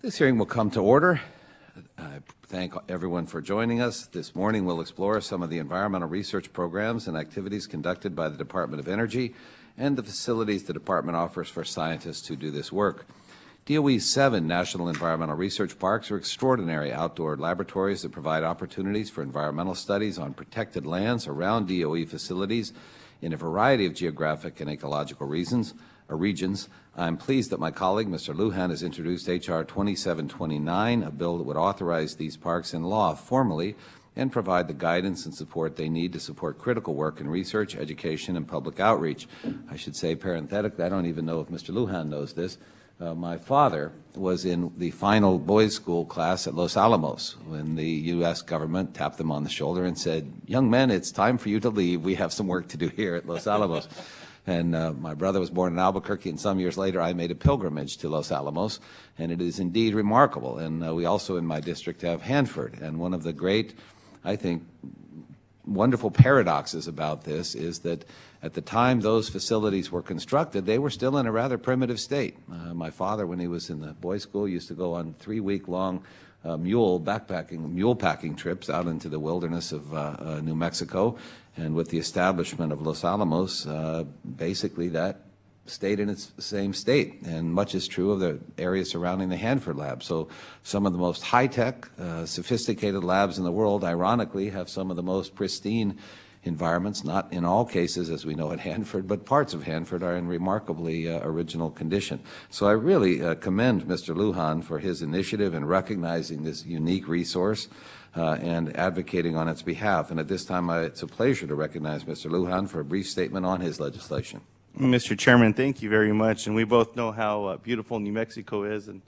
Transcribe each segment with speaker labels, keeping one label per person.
Speaker 1: This hearing will come to order. I thank everyone for joining us. This morning we'll explore some of the environmental research programs and activities conducted by the Department of Energy and the facilities the department offers for scientists who do this work. DOE's 7 National Environmental Research Parks are extraordinary outdoor laboratories that provide opportunities for environmental studies on protected lands around DOE facilities in a variety of geographic and ecological regions. I'm pleased that my colleague, Mr. Lujan, has introduced H.R. 2729, a bill that would authorize these parks in law formally and provide the guidance and support they need to support critical work in research, education, and public outreach. I should say parenthetically, I don't even know if Mr. Lujan knows this. My father was in the final boys' school class at Los Alamos when the U.S. government tapped them on the shoulder and said, "Young men, it's time for you to leave. We have some work to do here at Los Alamos." And my brother was born in Albuquerque, and some years later I made a pilgrimage to Los Alamos, and it is indeed remarkable. And we also in my district have Hanford, and one of the great, I think, wonderful paradoxes about this is that at the time those facilities were constructed, they were still in a rather primitive state. My father, when he was in the boys' school, used to go on 3-week-long mule packing trips out into the wilderness of New Mexico. And with the establishment of Los Alamos, basically that stayed in its same state. And much is true of the area surrounding the Hanford lab. So some of the most high-tech, sophisticated labs in the world, ironically, have some of the most pristine environments, not in all cases, as we know at Hanford, but parts of Hanford are in remarkably original condition. So I really commend Mr. Lujan for his initiative in recognizing this unique resource and advocating on its behalf. And at this time, it's a pleasure to recognize Mr. Lujan for a brief statement on his legislation.
Speaker 2: Mr. Chairman, thank you very much. And we both know how beautiful New Mexico is, and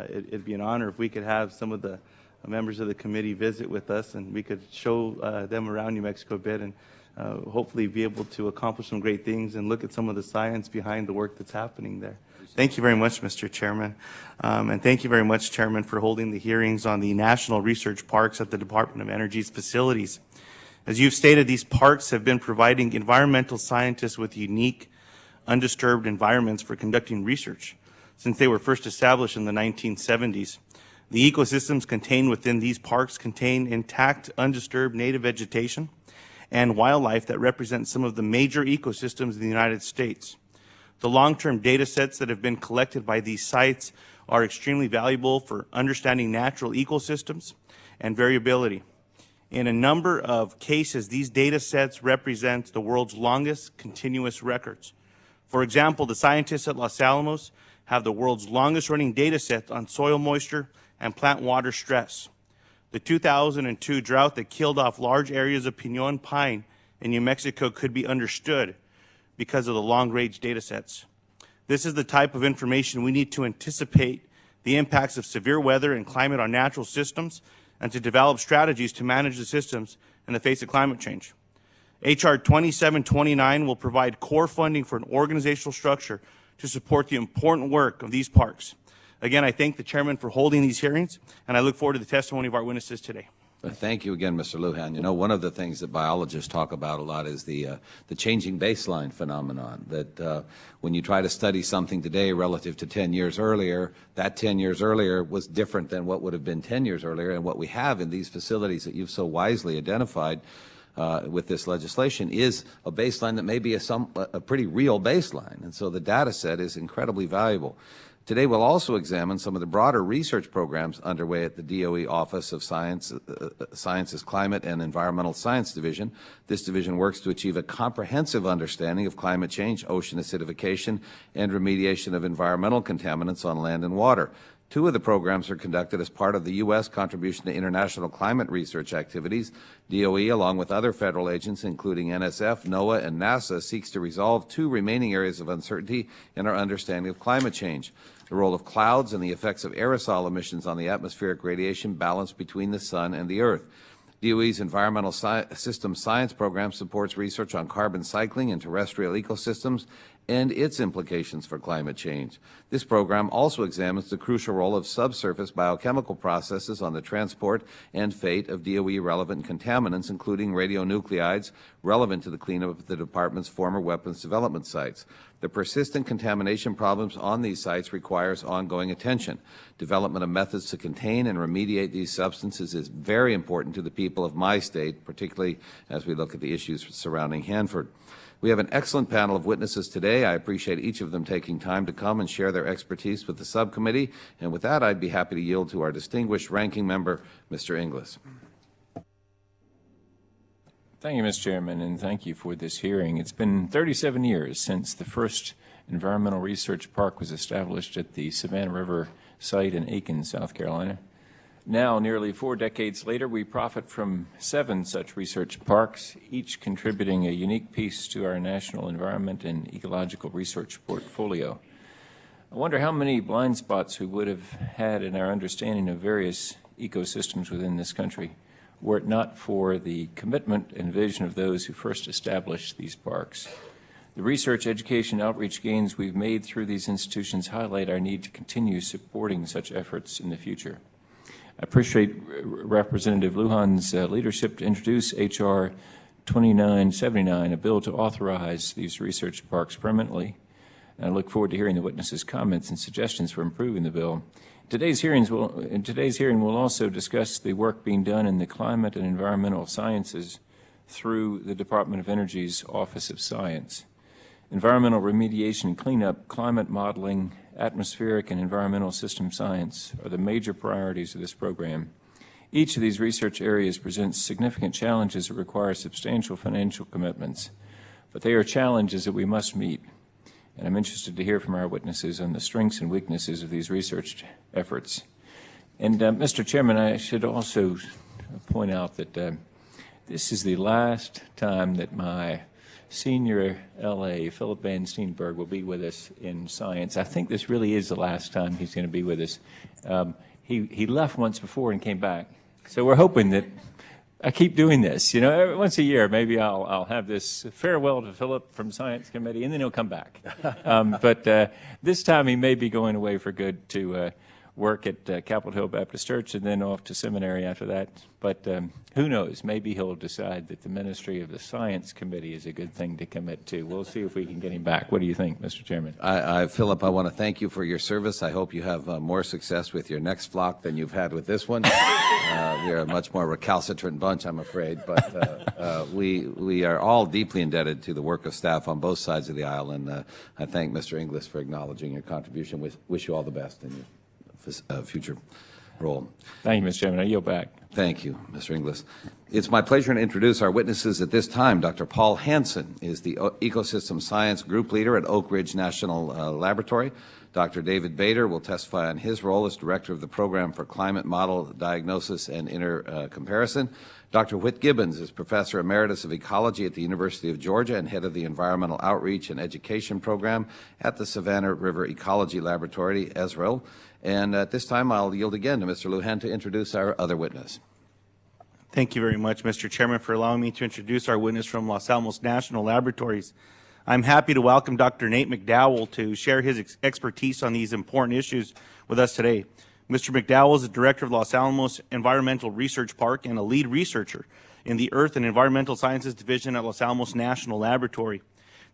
Speaker 2: it'd be an honor if we could have some of the members of the committee visit with us and we could show them around New Mexico a bit and hopefully be able to accomplish some great things and look at some of the science behind the work that's happening there. Thank you very much, Mr. Chairman. And thank you very much, Chairman, for holding the hearings on the National Research Parks at the Department of Energy's facilities. As you've stated, these parks have been providing environmental scientists with unique, undisturbed environments for conducting research since they were first established in the 1970s. The ecosystems contained within these parks contain intact, undisturbed native vegetation and wildlife that represent some of the major ecosystems in the United States. The long-term data sets that have been collected by these sites are extremely valuable for understanding natural ecosystems and variability. In a number of cases, these data sets represent the world's longest continuous records. For example, the scientists at Los Alamos have the world's longest running data set on soil moisture and plant water stress. The 2002 drought that killed off large areas of pinon pine in New Mexico could be understood because of the long-range data sets. This is the type of information we need to anticipate the impacts of severe weather and climate on natural systems and to develop strategies to manage the systems in the face of climate change. H.R. 2729 will provide core funding for an organizational structure to support the important work of these parks. Again, I thank the chairman for holding these hearings, and I look forward to the testimony of our witnesses today.
Speaker 1: Thank you again, Mr. Lujan. You know, one of the things that biologists talk about a lot is the changing baseline phenomenon, that when you try to study something today relative to 10 years earlier, that 10 years earlier was different than what would have been 10 years earlier. And what we have in these facilities that you've so wisely identified with this legislation is a baseline that may be a pretty real baseline. And so the data set is incredibly valuable. Today we'll also examine some of the broader research programs underway at the DOE Office of Sciences, Climate and Environmental Science Division. This division works to achieve a comprehensive understanding of climate change, ocean acidification, and remediation of environmental contaminants on land and water. 2 of the programs are conducted as part of the U.S. contribution to international climate research activities. DOE, along with other federal agents, including NSF, Noaa, and NASA, seeks to resolve 2 remaining areas of uncertainty in our understanding of climate change: the role of clouds and the effects of aerosol emissions on the atmospheric radiation balance between the sun and the earth. DOE's Environmental System Science Program supports research on carbon cycling in terrestrial ecosystems and its implications for climate change. This program also examines the crucial role of subsurface biochemical processes on the transport and fate of DOE-relevant contaminants, including radionuclides relevant to the cleanup of the Department's former weapons development sites. The persistent contamination problems on these sites requires ongoing attention. Development of methods to contain and remediate these substances is very important to the people of my state, particularly as we look at the issues surrounding Hanford. We have an excellent panel of witnesses today. I appreciate each of them taking time to come and share their expertise with the subcommittee. And with that, I'd be happy to yield to our distinguished ranking member, Mr. Inglis.
Speaker 3: Thank you, Mr. Chairman, and thank you for this hearing. It's been 37 years since the first environmental research park was established at the Savannah River site in Aiken, South Carolina. Now, nearly 4 decades later, we profit from 7 such research parks, each contributing a unique piece to our national environment and ecological research portfolio. I wonder how many blind spots we would have had in our understanding of various ecosystems within this country were it not for the commitment and vision of those who first established these parks. The research, education, outreach gains we've made through these institutions highlight our need to continue supporting such efforts in the future. I appreciate Representative Lujan's leadership to introduce H.R. 2979, a bill to authorize these research parks permanently. And I look forward to hearing the witnesses' comments and suggestions for improving the bill. In today's hearing, we'll also discuss the work being done in the climate and environmental sciences through the Department of Energy's Office of Science. Environmental remediation and cleanup, climate modeling, atmospheric and environmental system science are the major priorities of this program. Each of these research areas presents significant challenges that require substantial financial commitments, but they are challenges that we must meet. And I'm interested to hear from our witnesses on the strengths and weaknesses of these research efforts. And Mr. Chairman, I should also point out that this is the last time that my senior LA, Philip Van Steenberg, will be with us in science. I think this really is the last time he's going to be with us. He left once before and came back. So we're hoping that I keep doing this. You know, once a year, maybe I'll have this farewell to Philip from Science Committee, and then he'll come back. But this time he may be going away for good to work at Capitol Hill Baptist Church and then off to seminary after that. But who knows? Maybe he'll decide that the ministry of the Science Committee is a good thing to commit to. We'll see if we can get him back. What do you think, Mr. Chairman?
Speaker 1: Philip, I want to thank you for your service. I hope you have more success with your next flock than you've had with this one. You're a much more recalcitrant bunch, I'm afraid. But we are all deeply indebted to the work of staff on both sides of the aisle. And I thank Mr. Inglis for acknowledging your contribution. Wish you all the best in your future role.
Speaker 3: Thank you, Mr. Chairman. I yield back.
Speaker 1: Thank you, Mr. Inglis. It's my pleasure to introduce our witnesses at this time. Dr. Paul Hanson is the Ecosystem Science Group Leader at Oak Ridge National Laboratory. Dr. David Bader will testify on his role as Director of the Program for Climate Model Diagnosis and Intercomparison. Dr. Whit Gibbons is Professor Emeritus of Ecology at the University of Georgia and Head of the Environmental Outreach and Education Program at the Savannah River Ecology Laboratory, SREL. And at this time, I'll yield again to Mr. Lujan to introduce our other witness.
Speaker 2: Thank you very much, Mr. Chairman, for allowing me to introduce our witness from Los Alamos National Laboratories. I'm happy to welcome Dr. Nate McDowell to share his expertise on these important issues with us today. Mr. McDowell is the Director of Los Alamos Environmental Research Park and a lead researcher in the Earth and Environmental Sciences Division at Los Alamos National Laboratory.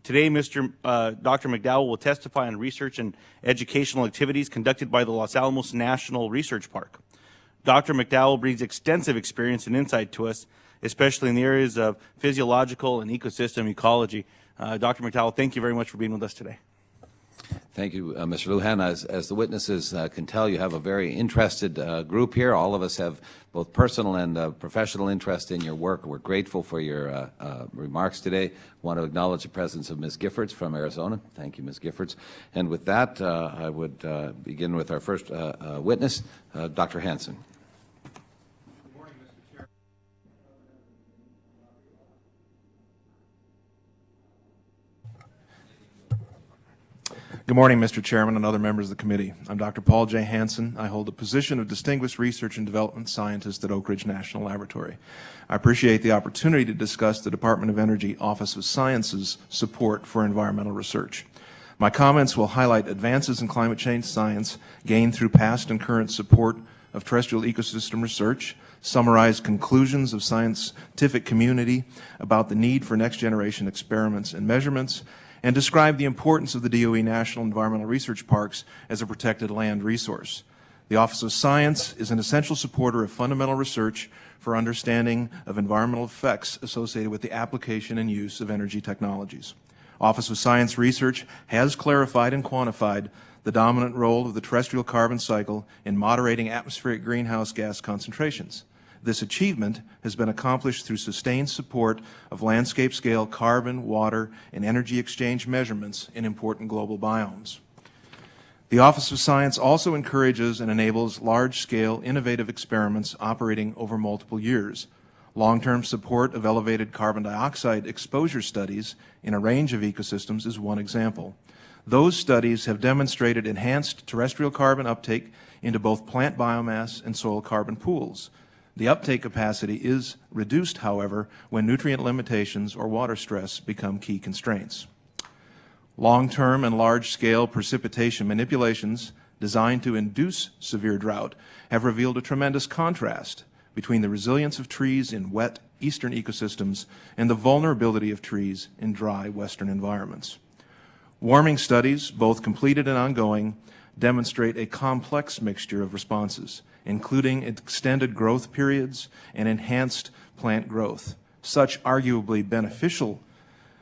Speaker 2: Today, Dr. McDowell will testify on research and educational activities conducted by the Los Alamos National Research Park. Dr. McDowell brings extensive experience and insight to us, especially in the areas of physiological and ecosystem ecology. Dr. McDowell, thank you very much for being with us today.
Speaker 1: Thank you, Mr. Lujan. As the witnesses can tell, you have a very interested group here. All of us have both personal and professional interest in your work. We're grateful for your remarks today. I want to acknowledge the presence of Ms. Giffords from Arizona. Thank you, Ms. Giffords. And with that, I would begin with our first witness, Dr. Hanson.
Speaker 4: Good morning, Mr. Chairman and other members of the committee. I'm Dr. Paul J. Hanson. I hold the position of Distinguished Research and Development Scientist at Oak Ridge National Laboratory. I appreciate the opportunity to discuss the Department of Energy Office of Science's support for environmental research. My comments will highlight advances in climate change science gained through past and current support of terrestrial ecosystem research, summarize conclusions of scientific community about the need for next-generation experiments and measurements, and describe the importance of the DOE National Environmental Research Parks as a protected land resource. The Office of Science is an essential supporter of fundamental research for understanding of environmental effects associated with the application and use of energy technologies. Office of Science research has clarified and quantified the dominant role of the terrestrial carbon cycle in moderating atmospheric greenhouse gas concentrations. This achievement has been accomplished through sustained support of landscape-scale carbon, water, and energy exchange measurements in important global biomes. The Office of Science also encourages and enables large-scale innovative experiments operating over multiple years. Long-term support of elevated carbon dioxide exposure studies in a range of ecosystems is one example. Those studies have demonstrated enhanced terrestrial carbon uptake into both plant biomass and soil carbon pools. The uptake capacity is reduced, however, when nutrient limitations or water stress become key constraints. Long-term and large-scale precipitation manipulations designed to induce severe drought have revealed a tremendous contrast between the resilience of trees in wet eastern ecosystems and the vulnerability of trees in dry western environments. Warming studies, both completed and ongoing, demonstrate a complex mixture of responses, including extended growth periods and enhanced plant growth. Such arguably beneficial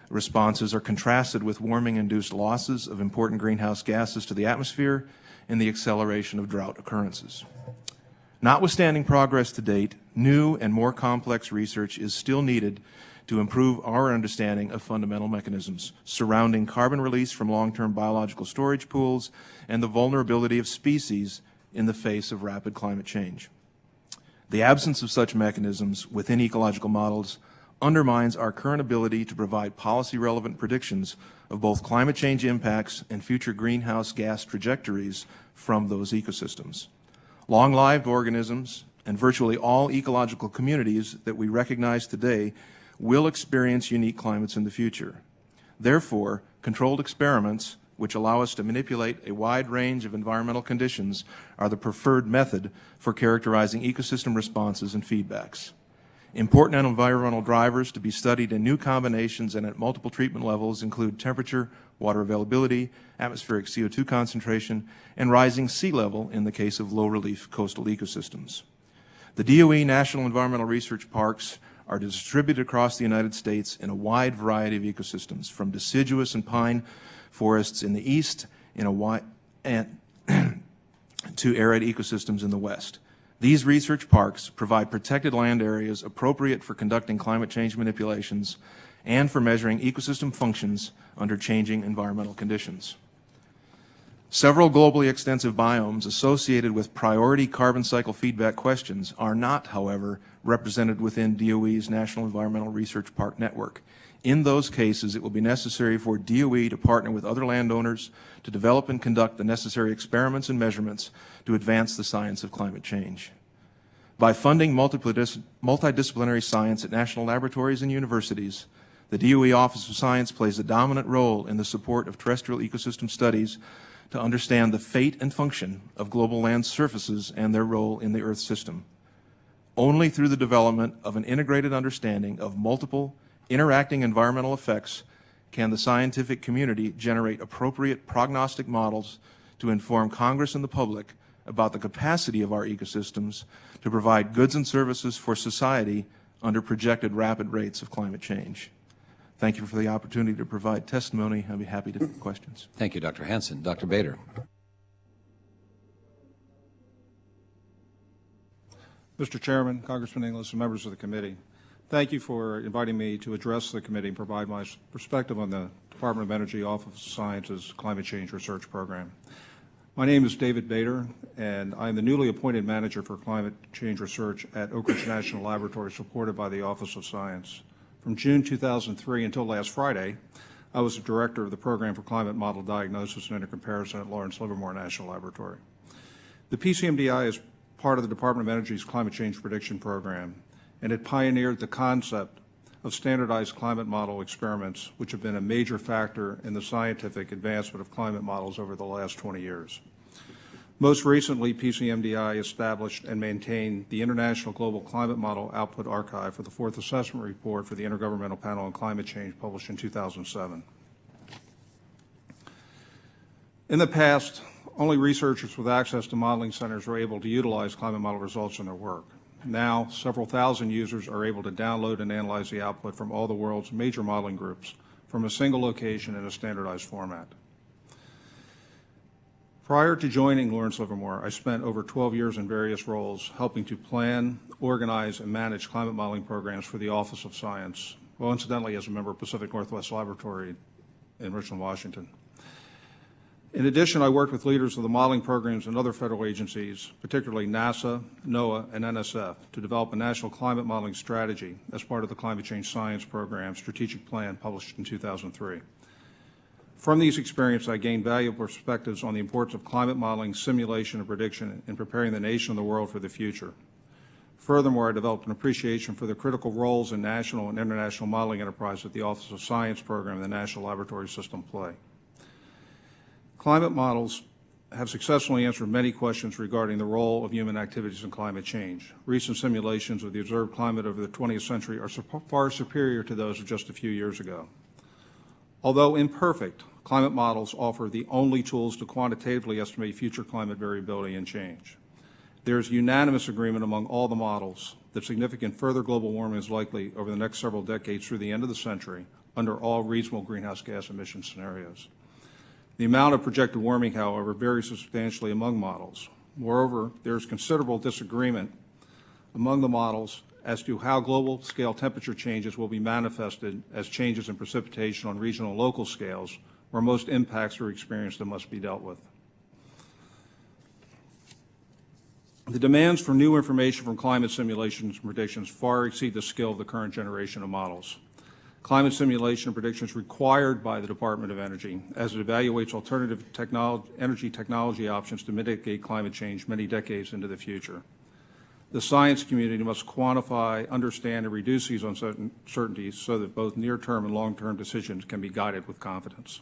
Speaker 4: responses are contrasted with warming-induced losses of important greenhouse gases to the atmosphere and the acceleration of drought occurrences. Notwithstanding progress to date, new and more complex research is still needed to improve our understanding of fundamental mechanisms surrounding carbon release from long-term biological storage pools and the vulnerability of species in the face of rapid climate change. The absence of such mechanisms within ecological models undermines our current ability to provide policy-relevant predictions of both climate change impacts and future greenhouse gas trajectories from those ecosystems. Long-lived organisms and virtually all ecological communities that we recognize today will experience unique climates in the future. Therefore, controlled experiments, which allow us to manipulate a wide range of environmental conditions, are the preferred method for characterizing ecosystem responses and feedbacks. Important environmental drivers to be studied in new combinations and at multiple treatment levels include temperature, water availability, atmospheric CO2 concentration, and rising sea level in the case of low-relief coastal ecosystems. The DOE National Environmental Research Parks are distributed across the United States in a wide variety of ecosystems, from deciduous and pine forests in the east to arid ecosystems in the west. These research parks provide protected land areas appropriate for conducting climate change manipulations and for measuring ecosystem functions under changing environmental conditions. Several globally extensive biomes associated with priority carbon cycle feedback questions are not, however, represented within DOE's National Environmental Research Park network. In those cases, it will be necessary for DOE to partner with other landowners to develop and conduct the necessary experiments and measurements to advance the science of climate change. By funding multidisciplinary science at national laboratories and universities, the DOE Office of Science plays a dominant role in the support of terrestrial ecosystem studies to understand the fate and function of global land surfaces and their role in the Earth system. Only through the development of an integrated understanding of multiple interacting environmental effects can the scientific community generate appropriate prognostic models to inform Congress and the public about the capacity of our ecosystems to provide goods and services for society under projected rapid rates of climate change. Thank you for the opportunity to provide testimony. I'll be happy to take questions.
Speaker 1: Thank you, Dr. Hanson. Dr. Bader.
Speaker 5: Mr. Chairman, Congressman Inglis, and members of the committee, thank you for inviting me to address the committee and provide my perspective on the Department of Energy Office of Science's Climate Change Research Program. My name is David Bader, and I am the newly appointed manager for climate change research at Oak Ridge National Laboratory, supported by the Office of Science. From June 2003 until last Friday, I was the director of the Program for Climate Model Diagnosis and Intercomparison at Lawrence Livermore National Laboratory. The PCMDI is part of the Department of Energy's Climate Change Prediction Program, and it pioneered the concept of standardized climate model experiments, which have been a major factor in the scientific advancement of climate models over the last 20 years. Most recently, PCMDI established and maintained the International Global Climate Model Output Archive for the fourth assessment report for the Intergovernmental Panel on Climate Change, published in 2007. In the past, only researchers with access to modeling centers were able to utilize climate model results in their work. Now, several thousand users are able to download and analyze the output from all the world's major modeling groups from a single location in a standardized format. Prior to joining Lawrence Livermore, I spent over 12 years in various roles helping to plan, organize, and manage climate modeling programs for the Office of Science, well, incidentally, as a member of Pacific Northwest Laboratory in Richland, Washington. In addition, I worked with leaders of the modeling programs and other federal agencies, particularly NASA, Noaa, and NSF, to develop a national climate modeling strategy as part of the Climate Change Science Program Strategic Plan published in 2003. From these experiences, I gained valuable perspectives on the importance of climate modeling, simulation, and prediction in preparing the nation and the world for the future. Furthermore, I developed an appreciation for the critical roles in national and international modeling enterprise that the Office of Science Program and the National Laboratory System play. Climate models have successfully answered many questions regarding the role of human activities in climate change. Recent simulations of the observed climate over the 20th century are far superior to those of just a few years ago. Although imperfect, climate models offer the only tools to quantitatively estimate future climate variability and change. There is unanimous agreement among all the models that significant further global warming is likely over the next several decades through the end of the century under all reasonable greenhouse gas emission scenarios. The amount of projected warming, however, varies substantially among models. Moreover, there is considerable disagreement among the models as to how global scale temperature changes will be manifested as changes in precipitation on regional and local scales, where most impacts are experienced and must be dealt with. The demands for new information from climate simulations and predictions far exceed the skill of the current generation of models. Climate simulation and predictions required by the Department of Energy as it evaluates alternative energy technology options to mitigate climate change many decades into the future. The science community must quantify, understand, and reduce these uncertainties so that both near-term and long-term decisions can be guided with confidence.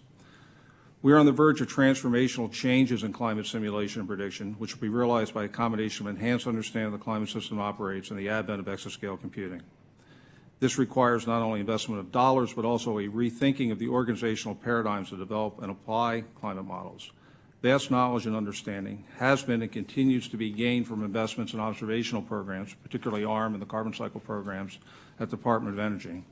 Speaker 5: We are on the verge of transformational changes in climate simulation and prediction, which will be realized by a combination of enhanced understanding of the climate system operates and the advent of exascale computing. This requires not only investment of dollars, but also a rethinking of the organizational paradigms to develop and apply climate models. Vast knowledge and understanding has been and continues to be gained from investments in observational programs, particularly ARM and the carbon cycle programs at the Department of Energy.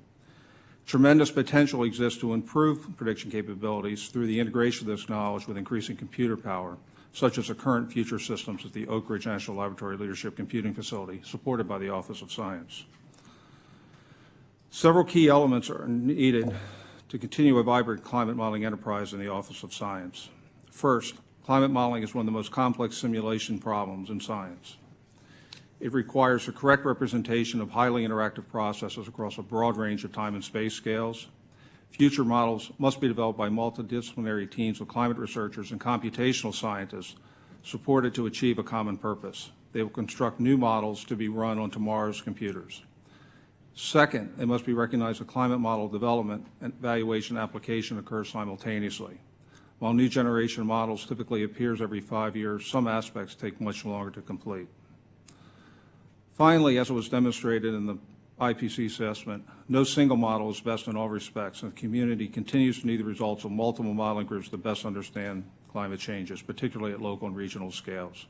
Speaker 5: Tremendous potential exists to improve prediction capabilities through the integration of this knowledge with increasing computer power, such as the current future systems at the Oak Ridge National Laboratory Leadership Computing Facility, supported by the Office of Science. Several key elements are needed to continue a vibrant climate modeling enterprise in the Office of Science. First, climate modeling is one of the most complex simulation problems in science. It requires the correct representation of highly interactive processes across a broad range of time and space scales. Future models must be developed by multidisciplinary teams of climate researchers and computational scientists supported to achieve a common purpose. They will construct new models to be run on tomorrow's computers. Second, it must be recognized that climate model development and evaluation application occurs simultaneously. While new generation models typically appears every 5 years, some aspects take much longer to complete. Finally, as it was demonstrated in the IPC assessment, no single model is best in all respects, and the community continues to need the results of multiple modeling groups to best understand climate changes, particularly at local and regional scales.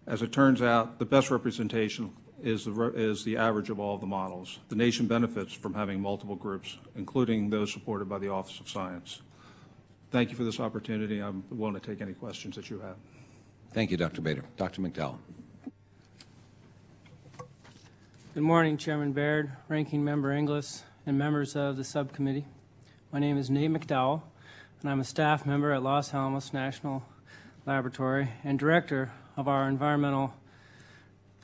Speaker 5: As it turns out, the best representation is the average of all of the models. The nation benefits from having multiple groups, including those supported by the Office of Science. Thank you for this opportunity. I'm willing to take any questions that you have.
Speaker 1: Thank you, Dr. Bader. Dr. McDowell.
Speaker 6: Good morning, Chairman Baird, Ranking Member Inglis, and members of the subcommittee. My name is Noaa McDowell, and I'm a staff member at Los Alamos National Laboratory and director of our Environmental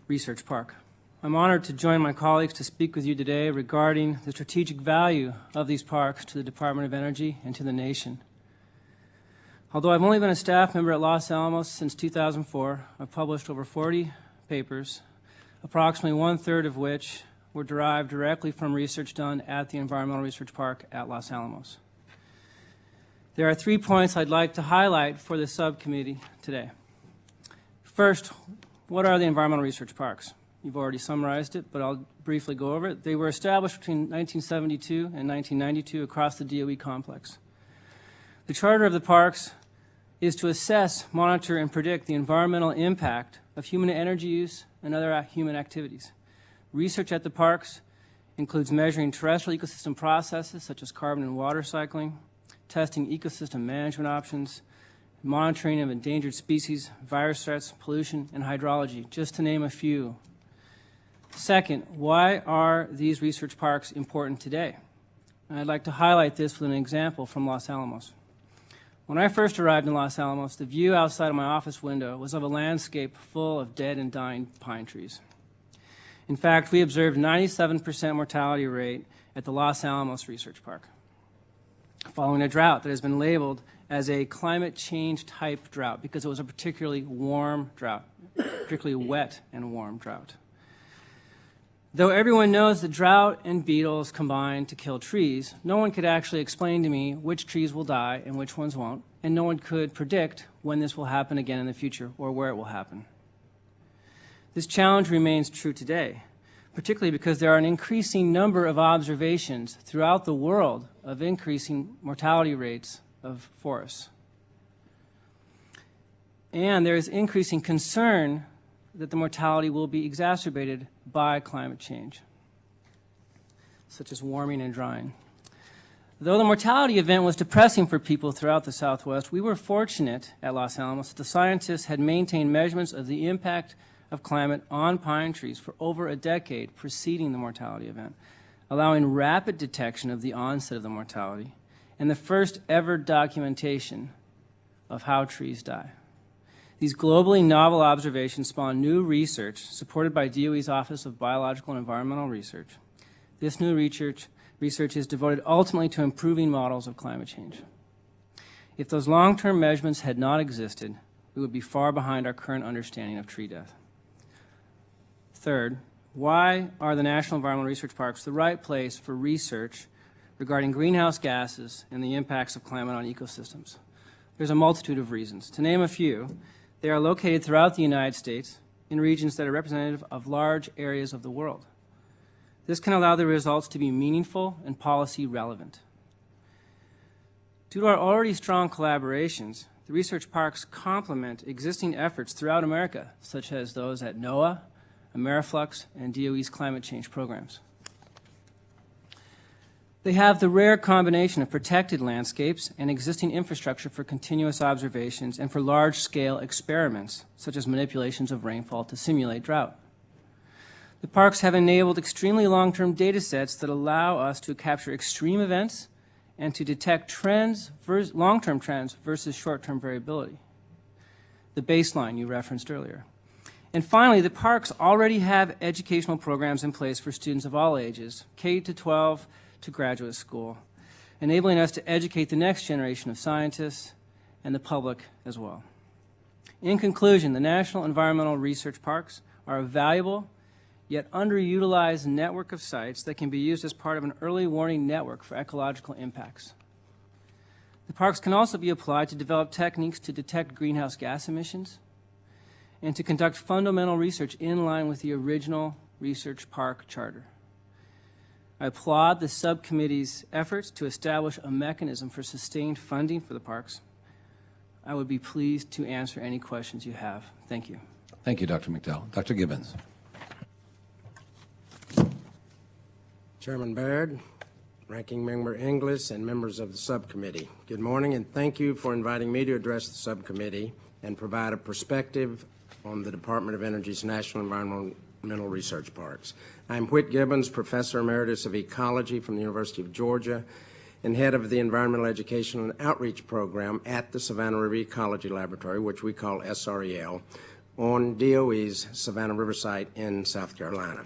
Speaker 6: Research Park. I'm honored to join my colleagues to speak with you today regarding the strategic value of these parks to the Department of Energy and to the nation. Although I've only been a staff member at Los Alamos since 2004, I've published over 40 papers, approximately one-third of which were derived directly from research done at the Environmental Research Park at Los Alamos. There are 3 points I'd like to highlight for the subcommittee today. First, what are the environmental research parks? You've already summarized it, but I'll briefly go over it. They were established between 1972 and 1992 across the DOE complex. The charter of the parks is to assess, monitor, and predict the environmental impact of human energy use and other human activities. Research at the parks includes measuring terrestrial ecosystem processes such as carbon and water cycling, testing ecosystem management options, monitoring of endangered species, virus threats, pollution, and hydrology, just to name a few. Second, why are these research parks important today? And I'd like to highlight this with an example from Los Alamos. When I first arrived in Los Alamos, the view outside of my office window was of a landscape full of dead and dying pine trees. In fact, we observed 97% mortality rate at the Los Alamos Research Park, following a drought that has been labeled as a climate change type drought because it was a particularly warm drought, particularly wet and warm drought. Though everyone knows that drought and beetles combine to kill trees, no one could actually explain to me which trees will die and which ones won't, and no one could predict when this will happen again in the future or where it will happen. This challenge remains true today, particularly because there are an increasing number of observations throughout the world of increasing mortality rates of forests. And there is increasing concern that the mortality will be exacerbated by climate change, such as warming and drying. Though the mortality event was depressing for people throughout the Southwest, we were fortunate at Los Alamos that the scientists had maintained measurements of the impact of climate on pine trees for over a decade preceding the mortality event, allowing rapid detection of the onset of the mortality and the first ever documentation of how trees die. These globally novel observations spawned new research supported by DOE's Office of Biological and Environmental Research. This new research is devoted ultimately to improving models of climate change. If those long-term measurements had not existed, we would be far behind our current understanding of tree death. Third, why are the National Environmental Research Parks the right place for research regarding greenhouse gases and the impacts of climate on ecosystems? There's a multitude of reasons. To name a few, they are located throughout the United States in regions that are representative of large areas of the world. This can allow the results to be meaningful and policy relevant. Due to our already strong collaborations, the research parks complement existing efforts throughout America, such as those at Noaa, Ameri, Flux, and DOE's climate change programs. They have the rare combination of protected landscapes and existing infrastructure for continuous observations and for large-scale experiments, such as manipulations of rainfall to simulate drought. The parks have enabled extremely long-term data sets that allow us to capture extreme events and to detect trends, long-term trends versus short-term variability, the baseline you referenced earlier. And finally, the parks already have educational programs in place for students of all ages, K to 12, to graduate school, enabling us to educate the next generation of scientists and the public as well. In conclusion, the National Environmental Research Parks are a valuable yet underutilized network of sites that can be used as part of an early warning network for ecological impacts. The parks can also be applied to develop techniques to detect greenhouse gas emissions and to conduct fundamental research in line with the original Research Park Charter. I applaud the subcommittee's efforts to establish a mechanism for sustained funding for the parks. I would be pleased to answer any questions you have. Thank you.
Speaker 1: Thank you, Dr. McDowell. Dr. Gibbons.
Speaker 7: Chairman Baird, Ranking Member Inglis, and members of the subcommittee. Good morning, and thank you for inviting me to address the subcommittee and provide a perspective on the Department of Energy's National Environmental Research Parks. I'm Whit Gibbons, Professor Emeritus of Ecology from the University of Georgia and head of the Environmental Education and Outreach Program at the Savannah River Ecology Laboratory, which we call SREL, on DOE's Savannah River site in South Carolina.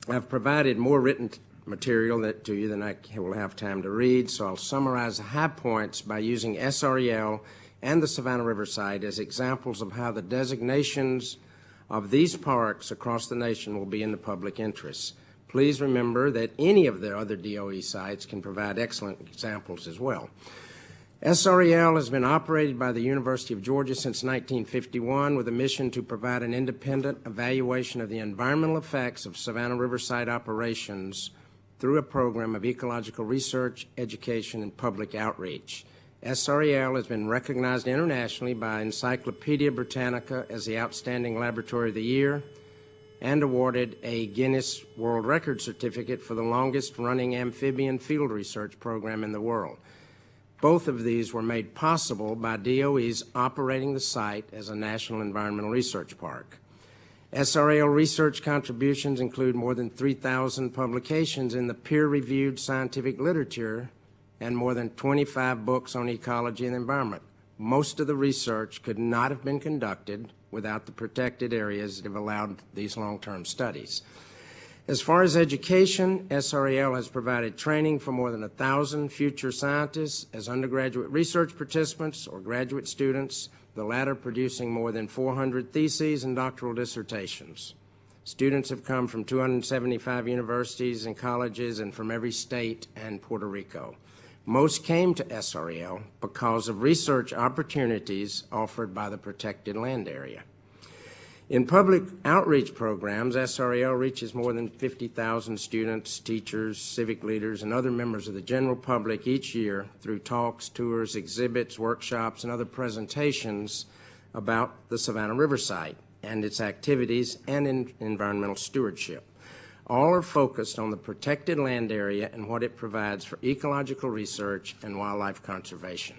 Speaker 7: I've provided more written material to you than I will have time to read, so I'll summarize the high points by using SREL and the Savannah River site as examples of how the designations of these parks across the nation will be in the public interest. Please remember that any of the other DOE sites can provide excellent examples as well. SREL has been operated by the University of Georgia since 1951 with a mission to provide an independent evaluation of the environmental effects of Savannah River site operations through a program of ecological research, education, and public outreach. SREL has been recognized internationally by Encyclopedia Britannica as the Outstanding Laboratory of the Year and awarded a Guinness World Record certificate for the longest-running amphibian field research program in the world. Both of these were made possible by DOE's operating the site as a National Environmental Research Park. SREL research contributions include more than 3,000 publications in the peer-reviewed scientific literature and more than 25 books on ecology and environment. Most of the research could not have been conducted without the protected areas that have allowed these long-term studies. As far as education, SREL has provided training for more than 1,000 future scientists as undergraduate research participants or graduate students, the latter producing more than 400 theses and doctoral dissertations. Students have come from 275 universities and colleges and from every state and Puerto Rico. Most came to SREL because of research opportunities offered by the protected land area. In public outreach programs, SREL reaches more than 50,000 students, teachers, civic leaders, and other members of the general public each year through talks, tours, exhibits, workshops, and other presentations about the Savannah River site and its activities and environmental stewardship. All are focused on the protected land area and what it provides for ecological research and wildlife conservation.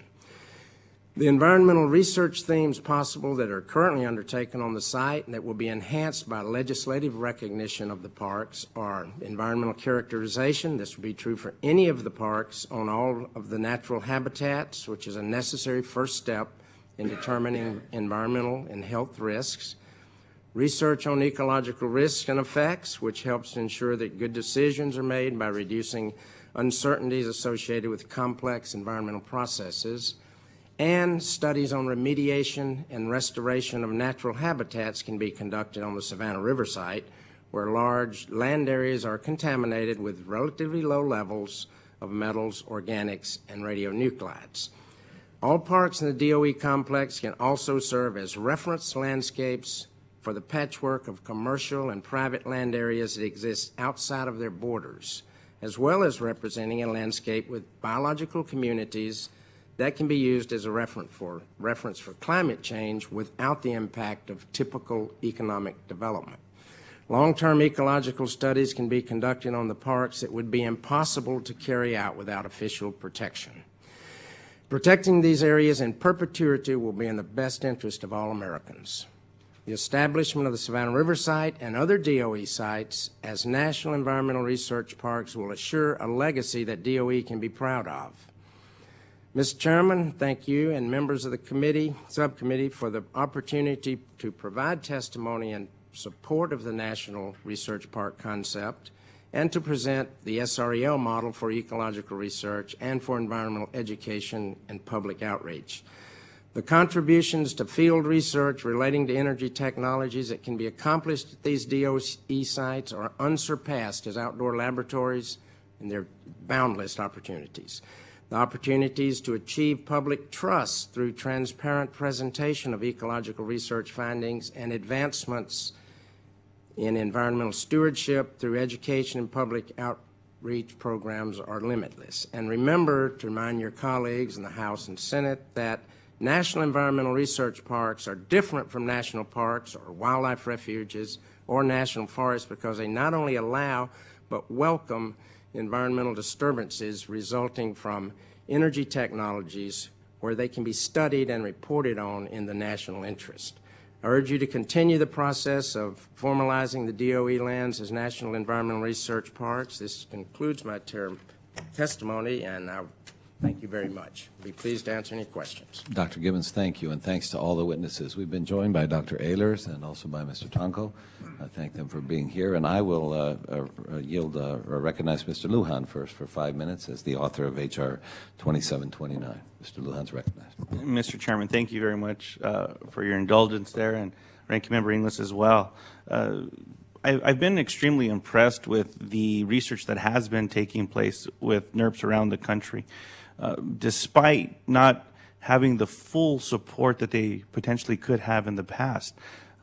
Speaker 7: The environmental research themes possible that are currently undertaken on the site and that will be enhanced by legislative recognition of the parks are environmental characterization. This will be true for any of the parks on all of the natural habitats, which is a necessary first step in determining environmental and health risks. Research on ecological risks and effects, which helps to ensure that good decisions are made by reducing uncertainties associated with complex environmental processes. And studies on remediation and restoration of natural habitats can be conducted on the Savannah River site, where large land areas are contaminated with relatively low levels of metals, organics, and radionuclides. All parks in the DOE complex can also serve as reference landscapes for the patchwork of commercial and private land areas that exist outside of their borders, as well as representing a landscape with biological communities that can be used as a reference for climate change without the impact of typical economic development. Long-term ecological studies can be conducted on the parks that would be impossible to carry out without official protection. Protecting these areas in perpetuity will be in the best interest of all Americans. The establishment of the Savannah River site and other DOE sites as national environmental research parks will assure a legacy that DOE can be proud of. Mr. Chairman, thank you and members of the subcommittee for the opportunity to provide testimony in support of the National Research Park concept and to present the SREL model for ecological research and for environmental education and public outreach. The contributions to field research relating to energy technologies that can be accomplished at these DOE sites are unsurpassed as outdoor laboratories, and they're boundless opportunities. The opportunities to achieve public trust through transparent presentation of ecological research findings and advancements in environmental stewardship through education and public outreach programs are limitless. And remember to remind your colleagues in the House and Senate that national environmental research parks are different from national parks or wildlife refuges or national forests because they not only allow but welcome environmental disturbances resulting from energy technologies where they can be studied and reported on in the national interest. I urge you to continue the process of formalizing the DOE lands as national environmental research parks. This concludes my testimony, and I'll Thank you very much. Be pleased to answer any questions.
Speaker 1: Dr. Gibbons, thank you, and thanks to all the witnesses. We've been joined by Dr. Ehlers and also by Mr. Tonko. I thank them for being here, and I will recognize Mr. Lujan first for 5 minutes as the author of H.R. 2729. Mr. Lujan's recognized.
Speaker 2: Mr. Chairman, thank you very much for your indulgence there, and Ranking Member Inglis as well. I've been extremely impressed with the research that has been taking place with NERPs around the country. Despite not having the full support that they potentially could have in the past,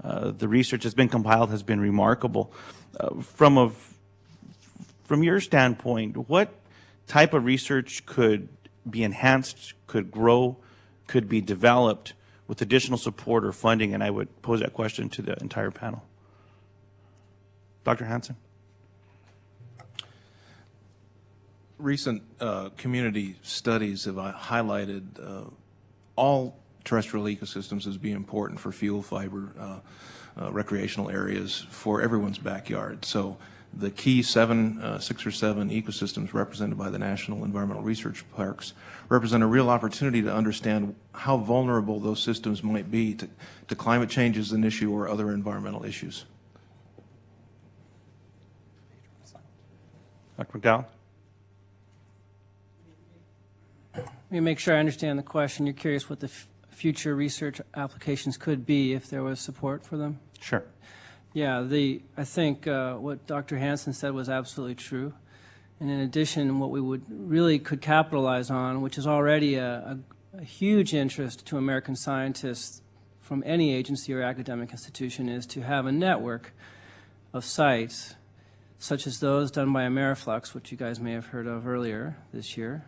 Speaker 2: the research that's been compiled has been remarkable. From your standpoint, what type of research could be enhanced, could grow, could be developed with additional support or funding? And I would pose that question to the entire panel. Dr. Hanson.
Speaker 4: Recent community studies have highlighted all terrestrial ecosystems as being important for fuel fiber recreational areas for everyone's backyard. So the key 6 or 7 ecosystems represented by the National Environmental Research Parks represent a real opportunity to understand how vulnerable those systems might be to climate change as an issue or other environmental issues.
Speaker 2: Dr. McDowell.
Speaker 6: Let me make sure I understand the question. You're curious what the future research applications could be if there was support for them?
Speaker 2: Sure.
Speaker 6: Yeah, I think what Dr. Hanson said was absolutely true. And in addition, what we could capitalize on, which is already a huge interest to American scientists from any agency or academic institution, is to have a network of sites, such as those done by Ameri Flux, which you guys may have heard of earlier this year,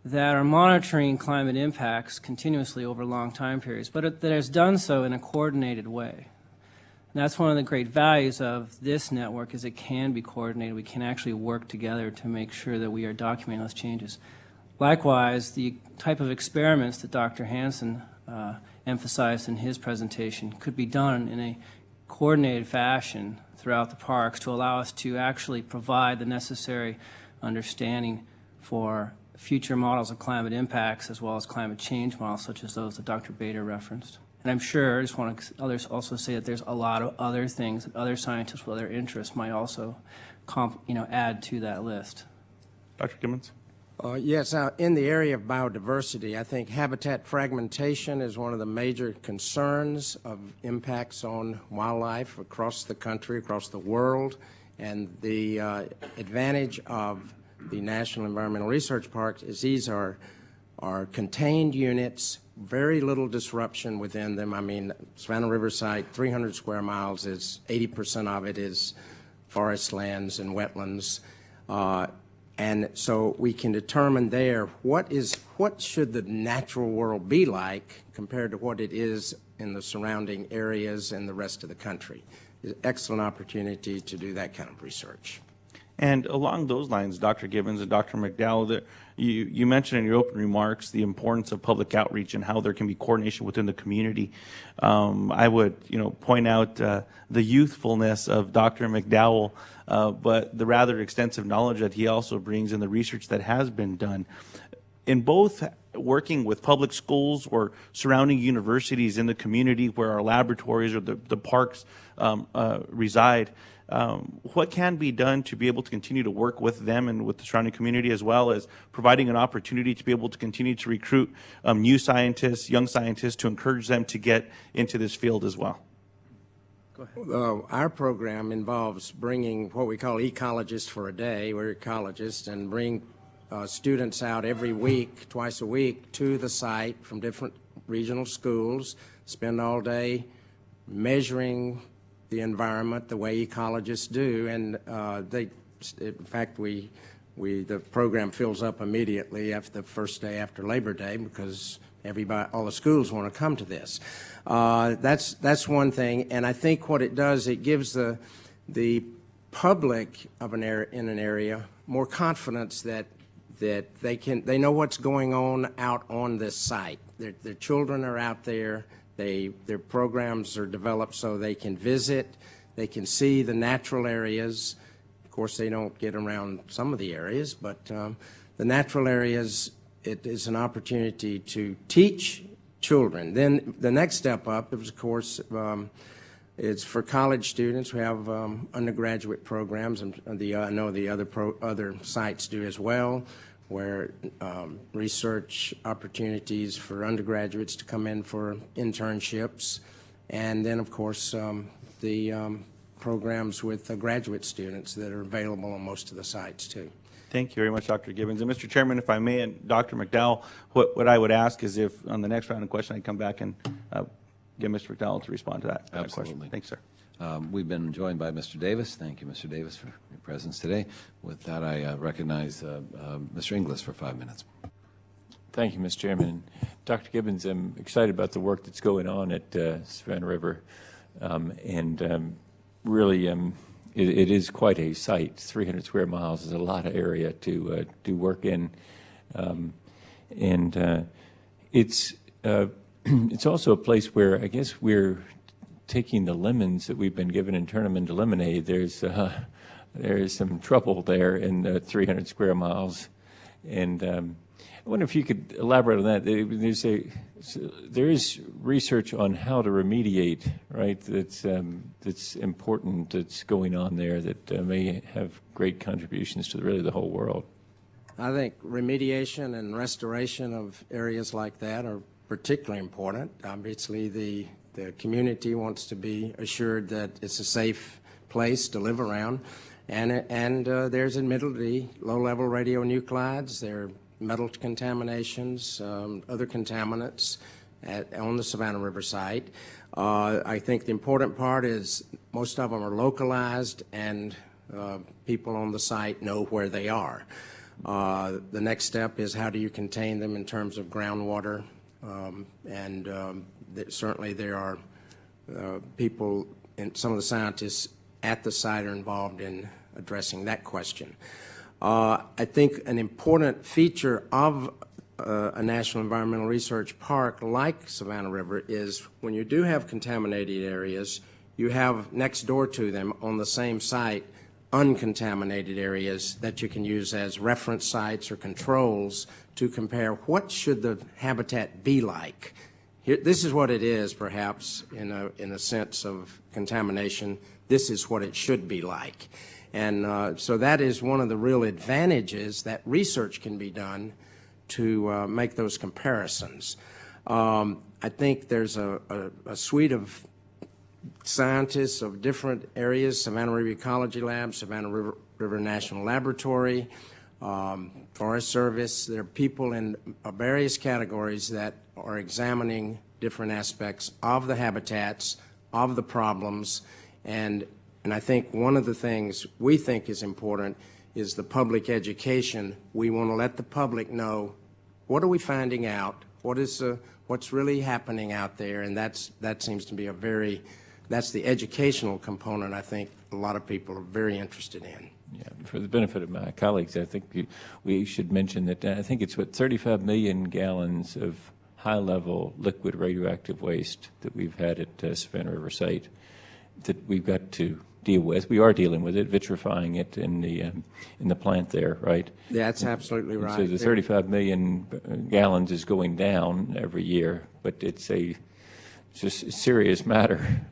Speaker 6: that are monitoring climate impacts continuously over long time periods, but that has done so in a coordinated way. And that's one of the great values of this network, is it can be coordinated. We can actually work together to make sure that we are documenting those changes. Likewise, the type of experiments that Dr. Hanson emphasized in his presentation could be done in a coordinated fashion throughout the parks to allow us to actually provide the necessary understanding for future models of climate impacts, as well as climate change models such as those that Dr. Bader referenced. And I'm sure, I just want to others also say that there's a lot of other things that other scientists with other interests might also add to that list.
Speaker 2: Dr. Gibbons.
Speaker 7: Yes, in the area of biodiversity, I think habitat fragmentation is one of the major concerns of impacts on wildlife across the country, across the world, and the advantage of the National Environmental Research Parks is these are contained units, very little disruption within them. I mean, Savannah River site, 300 square miles, 80% of it is forest lands and wetlands. And so we can determine there what should the natural world be like compared to what it is in the surrounding areas and the rest of the country. It's an excellent opportunity to do that kind of research.
Speaker 2: And along those lines, Dr. Gibbons and Dr. McDowell, that you mentioned in your opening remarks the importance of public outreach and how there can be coordination within the community. I would, point out the youthfulness of Dr. McDowell, but the rather extensive knowledge that he also brings in the research that has been done. In both working with public schools or surrounding universities in the community where our laboratories or the parks reside, what can be done to be able to continue to work with them and with the surrounding community, as well as providing an opportunity to be able to continue to recruit new scientists, young scientists, to encourage them to get into this field as well?
Speaker 7: Go ahead. Our program involves bringing what we call ecologists for a day. We're ecologists, and bring students out every week, twice a week, to the site from different regional schools, spend all day measuring the environment the way ecologists do, and in fact, the program fills up immediately after the first day after Labor Day, because all the schools want to come to this. That's one thing, and I think what it does, it gives the public of in an area more confidence that they know what's going on out on this site. Their children are out there. Their programs are developed so they can visit, they can see the natural areas. Of course, they don't get around some of the areas, but the natural areas it is an opportunity to teach children. Then the next step up is, of course, it's for college students. We have undergraduate programs, and I know the other sites do as well, where research opportunities for undergraduates to come in for internships, and then, of course, the programs with graduate students that are available on most of the sites, too.
Speaker 2: Thank you very much, Dr. Gibbons. And Mr. Chairman, if I may, and Dr. McDowell, what I would ask is if on the next round of questions I come back and get Mr. McDowell to respond to that
Speaker 1: Absolutely.
Speaker 2: question. Thanks, sir.
Speaker 1: We've been joined by Mr. Davis. Thank you, Mr. Davis, for your presence today. With that, I recognize Mr. Inglis for 5 minutes.
Speaker 3: Thank you, Mr. Chairman. Dr. Gibbons, I'm excited about the work that's going on at Savannah River. Really, it is quite a site. 300 square miles is a lot of area to do work in. It's also a place where I guess we're taking the lemons that we've been given and turn them into lemonade. There's some trouble there in the 300 square miles. And I wonder if you could elaborate on that. There is research on how to remediate, right? That's important. That's going on there that may have great contributions to really the whole world.
Speaker 7: I think remediation and restoration of areas like that are particularly important. Obviously, the community wants to be assured that it's a safe place to live around, and there's admittedly low-level radionuclides. There are metal contaminations, other contaminants on the Savannah River site. I think the important part is most of them are localized, and people on the site know where they are. The next step is how do you contain them in terms of groundwater, certainly there are people, and some of the scientists at the site are involved in addressing that question. I think an important feature of a National Environmental Research Park like Savannah River is when you do have contaminated areas, you have next door to them on the same site uncontaminated areas that you can use as reference sites or controls to compare what should the habitat be like. Here, this is what it is, perhaps, in a sense of contamination. This is what it should be like. And so that is one of the real advantages that research can be done to make those comparisons. I think there's a suite of scientists of different areas, Savannah River Ecology Lab, Savannah River National Laboratory, Forest Service. There are people in various categories that are examining different aspects of the habitats, of the problems, and I think one of the things we think is important is the public education. We want to let the public know what are we finding out, what's really happening out there, and that seems to be that's the educational component I think a lot of people are very interested in.
Speaker 3: Yeah, for the benefit of my colleagues, I think we should mention that I think it's 35 million gallons of high-level liquid radioactive waste that we've had at Savannah River site that we've got to deal with. We are dealing with it, vitrifying it in the plant there, right?
Speaker 7: Yeah, that's absolutely right.
Speaker 3: So the 35 million gallons is going down every year, but it's just a serious matter.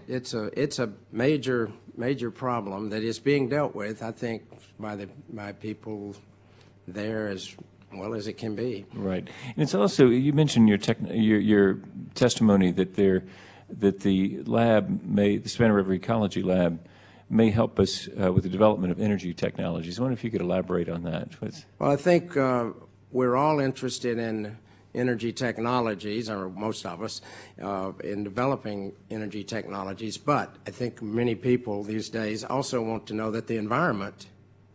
Speaker 7: It's a major problem that is being dealt with, I think, by people there as well as it can be.
Speaker 3: Right, and it's also, you mentioned your testimony that the lab the Savannah River Ecology Lab may help us with the development of energy technologies. I wonder if you could elaborate on that.
Speaker 7: Well, I think we're all interested in energy technologies, or most of us, in developing energy technologies, but I think many people these days also want to know that the environment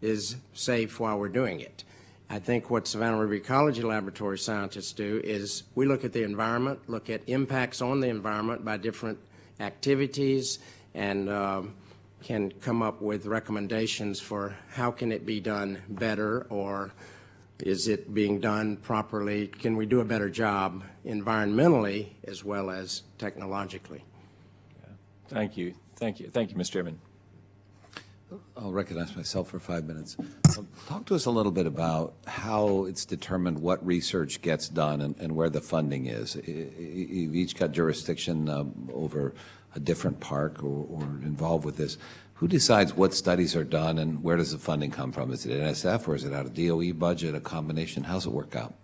Speaker 7: is safe while we're doing it. I think what Savannah River Ecology Laboratory scientists do is we look at the environment, look at impacts on the environment by different activities, and can come up with recommendations for how can it be done better, or is it being done properly? Can we do a better job environmentally as well as technologically?
Speaker 3: Thank you, Mr. Chairman.
Speaker 1: I'll recognize myself for 5 minutes. Talk to us a little bit about how it's determined what research gets done and where the funding is. You've each got jurisdiction over a different park or involved with this. Who decides what studies are done and where does the funding come from? Is it NSF or is it out of DOE budget, a combination? How's it work out?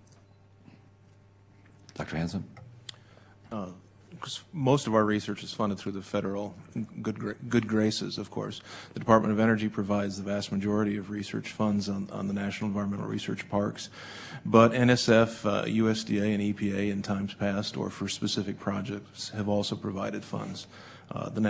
Speaker 1: Dr. Hanson?
Speaker 4: Most of our research is funded through the federal good graces, of course. The Department of Energy provides the vast majority of research funds on the National Environmental Research Parks. But NSF, USDA, and EPA in times past, or for specific projects, have also provided funds. The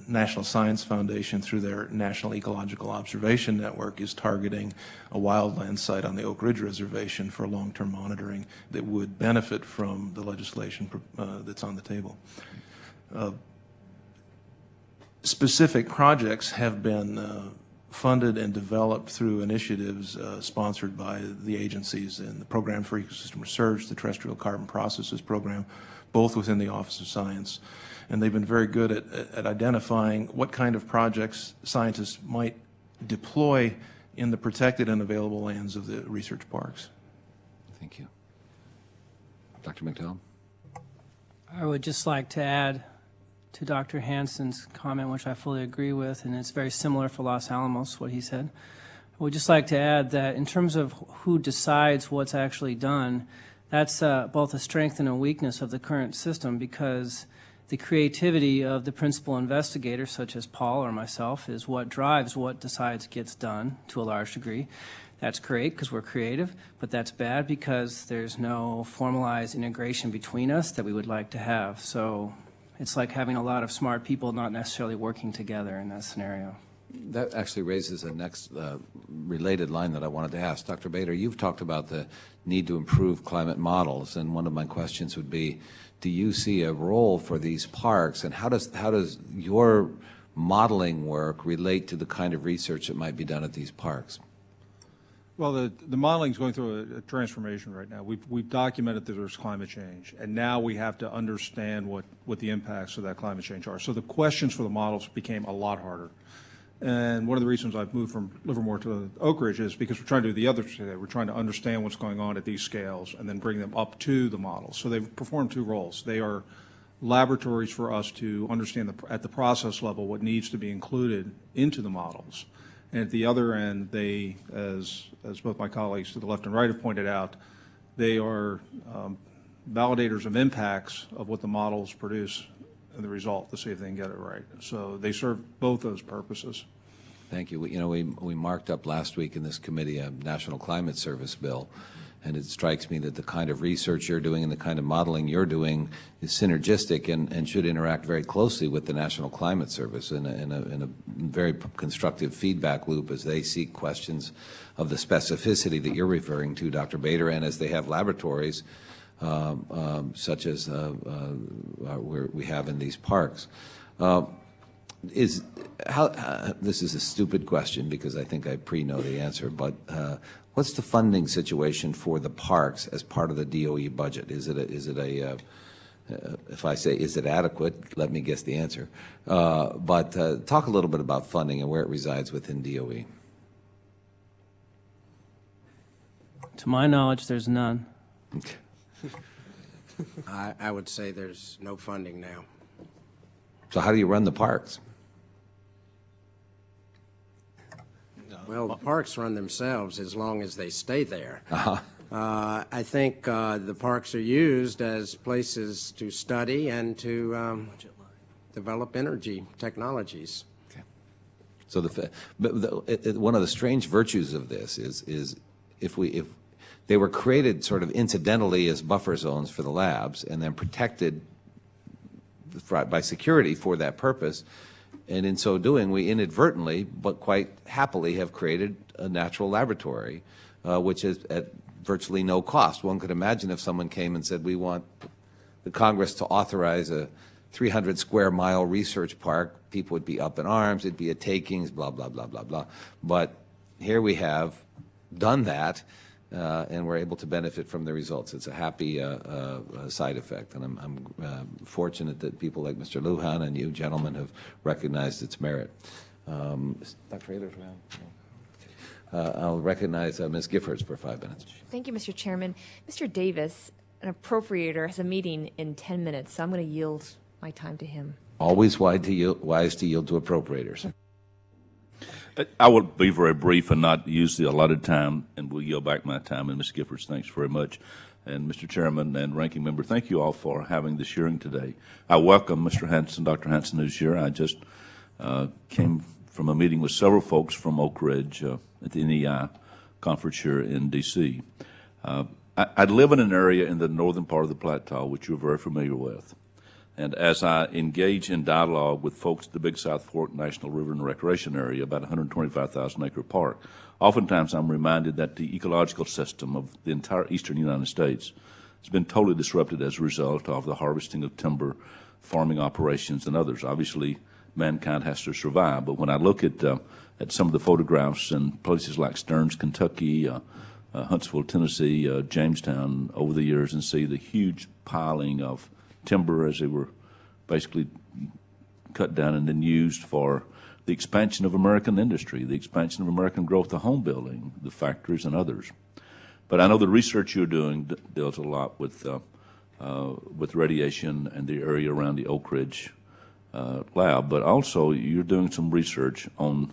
Speaker 4: National Science Foundation, through their National Ecological Observation Network, is targeting a wildland site on the Oak Ridge Reservation for long-term monitoring that would benefit from the legislation that's on the table. Specific projects have been funded and developed through initiatives sponsored by the agencies in the Program for Ecosystem Research, the Terrestrial Carbon Processes Program, both within the Office of Science. And they've been very good at identifying what kind of projects scientists might deploy in the protected and available lands of the research parks.
Speaker 1: Thank you. Dr. McDowell?
Speaker 6: I would just like to add to Dr. Hanson's comment, which I fully agree with, and it's very similar for Los Alamos, what he said. I would just like to add that in terms of who decides what's actually done, that's both a strength and a weakness of the current system, because the creativity of the principal investigators, such as Paul or myself, is what drives what decides gets done to a large degree. That's great because we're creative, but that's bad because there's no formalized integration between us that we would like to have. So it's like having a lot of smart people not necessarily working together in that scenario.
Speaker 1: That actually raises a next related line that I wanted to ask. Dr. Bader, you've talked about the need to improve climate models, and one of my questions would be, do you see a role for these parks, and how does your modeling work relate to the kind of research that might be done at these parks?
Speaker 5: Well, the modeling is going through a transformation right now. We've documented that there's climate change, and now we have to understand what the impacts of that climate change are. So the questions for the models became a lot harder. And one of the reasons I've moved from Livermore to Oak Ridge is because we're trying to do the other today. We're trying to understand what's going on at these scales and then bring them up to the models. So they've performed two roles. They are laboratories for us to understand at the process level what needs to be included into the models. And at the other end, they, as both my colleagues to the left and right have pointed out, they are validators of impacts of what the models produce and the result to see if they can get it right. So they serve both those purposes.
Speaker 1: Thank you. We marked up last week in this committee a National Climate Service bill, and it strikes me that the kind of research you're doing and the kind of modeling you're doing is synergistic and should interact very closely with the National Climate Service in a very constructive feedback loop as they seek questions of the specificity that you're referring to, Dr. Bader, and as they have laboratories such as where we have in these parks. This is a stupid question because I think I pre-know the answer, but what's the funding situation for the parks as part of the DOE budget? Is it if I say, is it adequate, let me guess the answer. But talk a little bit about funding and where it resides within DOE.
Speaker 6: To my knowledge, there's none.
Speaker 1: Okay.
Speaker 7: I would say there's no funding now.
Speaker 1: So how do you run the parks?
Speaker 7: Well, the parks run themselves as long as they stay there.
Speaker 1: Uh-huh.
Speaker 7: I think the parks are used as places to study and to develop energy technologies.
Speaker 1: Okay. So one of the strange virtues of this is if they were created sort of incidentally as buffer zones for the labs and then protected by security for that purpose. And in so doing, we inadvertently, but quite happily, have created a natural laboratory, which is at virtually no cost. One could imagine if someone came and said, we want the Congress to authorize a 300-square-mile research park, people would be up in arms, it'd be a takings, blah, blah, blah, blah, blah. But here we have done that, and we're able to benefit from the results. It's a happy side effect, and I'm fortunate that people like Mr. Lujan and you gentlemen have recognized its merit. Dr. Ayler's around? I'll recognize Ms. Giffords for 5 minutes.
Speaker 8: Thank you, Mr. Chairman. Mr. Davis, an appropriator, has a meeting in 10 minutes, so I'm going to yield my time to him.
Speaker 1: Always wise to yield to appropriators.
Speaker 9: I will be very brief and not use the allotted time, and will yield back my time. And Ms. Giffords, thanks very much. And Mr. Chairman and Ranking Member, thank you all for having this hearing today. I welcome Mr. Hanson, Dr. Hanson, who's here. I just came from a meeting with several folks from Oak Ridge at the NEI conference here in D.C. I live in an area in the northern part of the plateau, which you're very familiar with. And as I engage in dialogue with folks at the Big South Fork National River and Recreation Area, about 125,000-acre park, oftentimes I'm reminded that the ecological system of the entire eastern United States has been totally disrupted as a result of the harvesting of timber, farming operations, and others. Obviously, mankind has to survive, but when I look at some of the photographs in places like Stearns, Kentucky, Huntsville, Tennessee, Jamestown over the years, and see the huge piling of timber as they were basically cut down and then used for the expansion of American industry, the expansion of American growth, the home building, the factories, and others. But I know the research you're doing deals a lot with radiation and the area around the Oak Ridge lab, but also you're doing some research on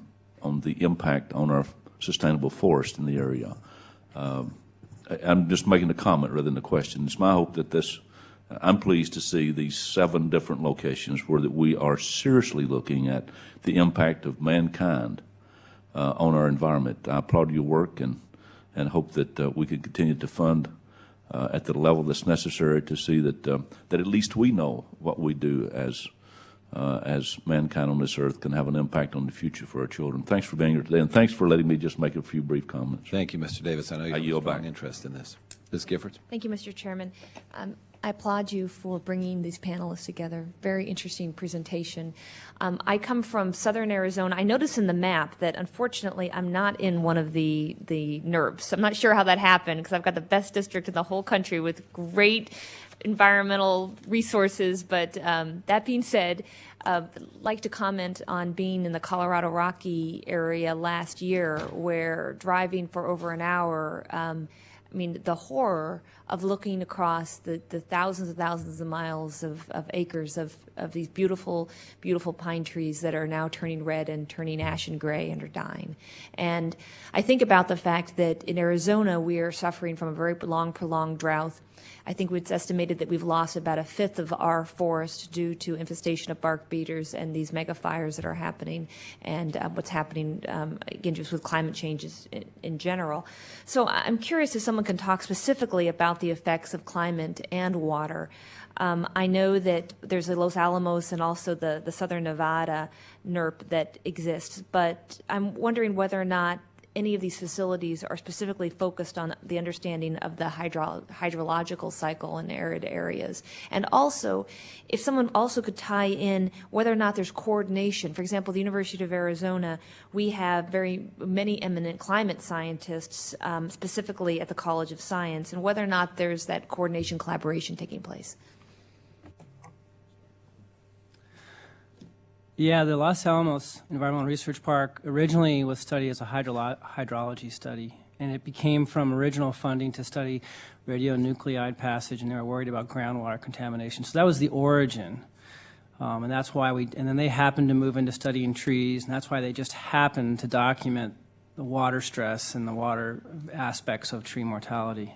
Speaker 9: the impact on our sustainable forest in the area. I'm just making a comment rather than a question. It's my hope that I'm pleased to see these 7 different locations where that we are seriously looking at the impact of mankind on our environment. I applaud your work and hope that we can continue to fund at the level that's necessary to see that at least we know what we do as mankind on this earth can have an impact on the future for our children. Thanks for being here today, and thanks for letting me just make a few brief comments.
Speaker 1: Thank you, Mr. Davis. I know you have a
Speaker 9: yield
Speaker 1: strong
Speaker 9: back.
Speaker 1: interest in this. Ms. Giffords.
Speaker 8: Thank you, Mr. Chairman. I applaud you for bringing these panelists together. Very interesting presentation. I come from southern Arizona. I notice in the map that, unfortunately, I'm not in one of the NERVs. I'm not sure how that happened because I've got the best district in the whole country with great environmental resources. But that being said, I'd like to comment on being in the Colorado Rocky area last year where driving for over an hour, I mean, the horror of looking across the thousands and thousands of miles of acres of these beautiful, beautiful pine trees that are now turning red and turning ashen gray and are dying. And I think about the fact that in Arizona, we are suffering from a very long, prolonged drought. I think it's estimated that we've lost about 1/5 of our forest due to infestation of bark beeters and these mega fires that are happening and what's happening, again, just with climate changes in general. So I'm curious if someone can talk specifically about the effects of climate and water. I know that there's a Los Alamos and also the Southern Nevada NERP that exists, but I'm wondering whether or not any of these facilities are specifically focused on the understanding of the hydrological cycle in arid areas. And also, if someone also could tie in whether or not there's coordination. For example, the University of Arizona, we have very many eminent climate scientists, specifically at the College of Science, and whether or not there's that coordination collaboration taking place.
Speaker 6: Yeah, the Los Alamos Environmental Research Park originally was studied as a hydrology study, and it became from original funding to study radionuclide passage, and they were worried about groundwater contamination. So that was the origin, and that's why and then they happened to move into studying trees, and that's why they just happened to document the water stress and the water aspects of tree mortality.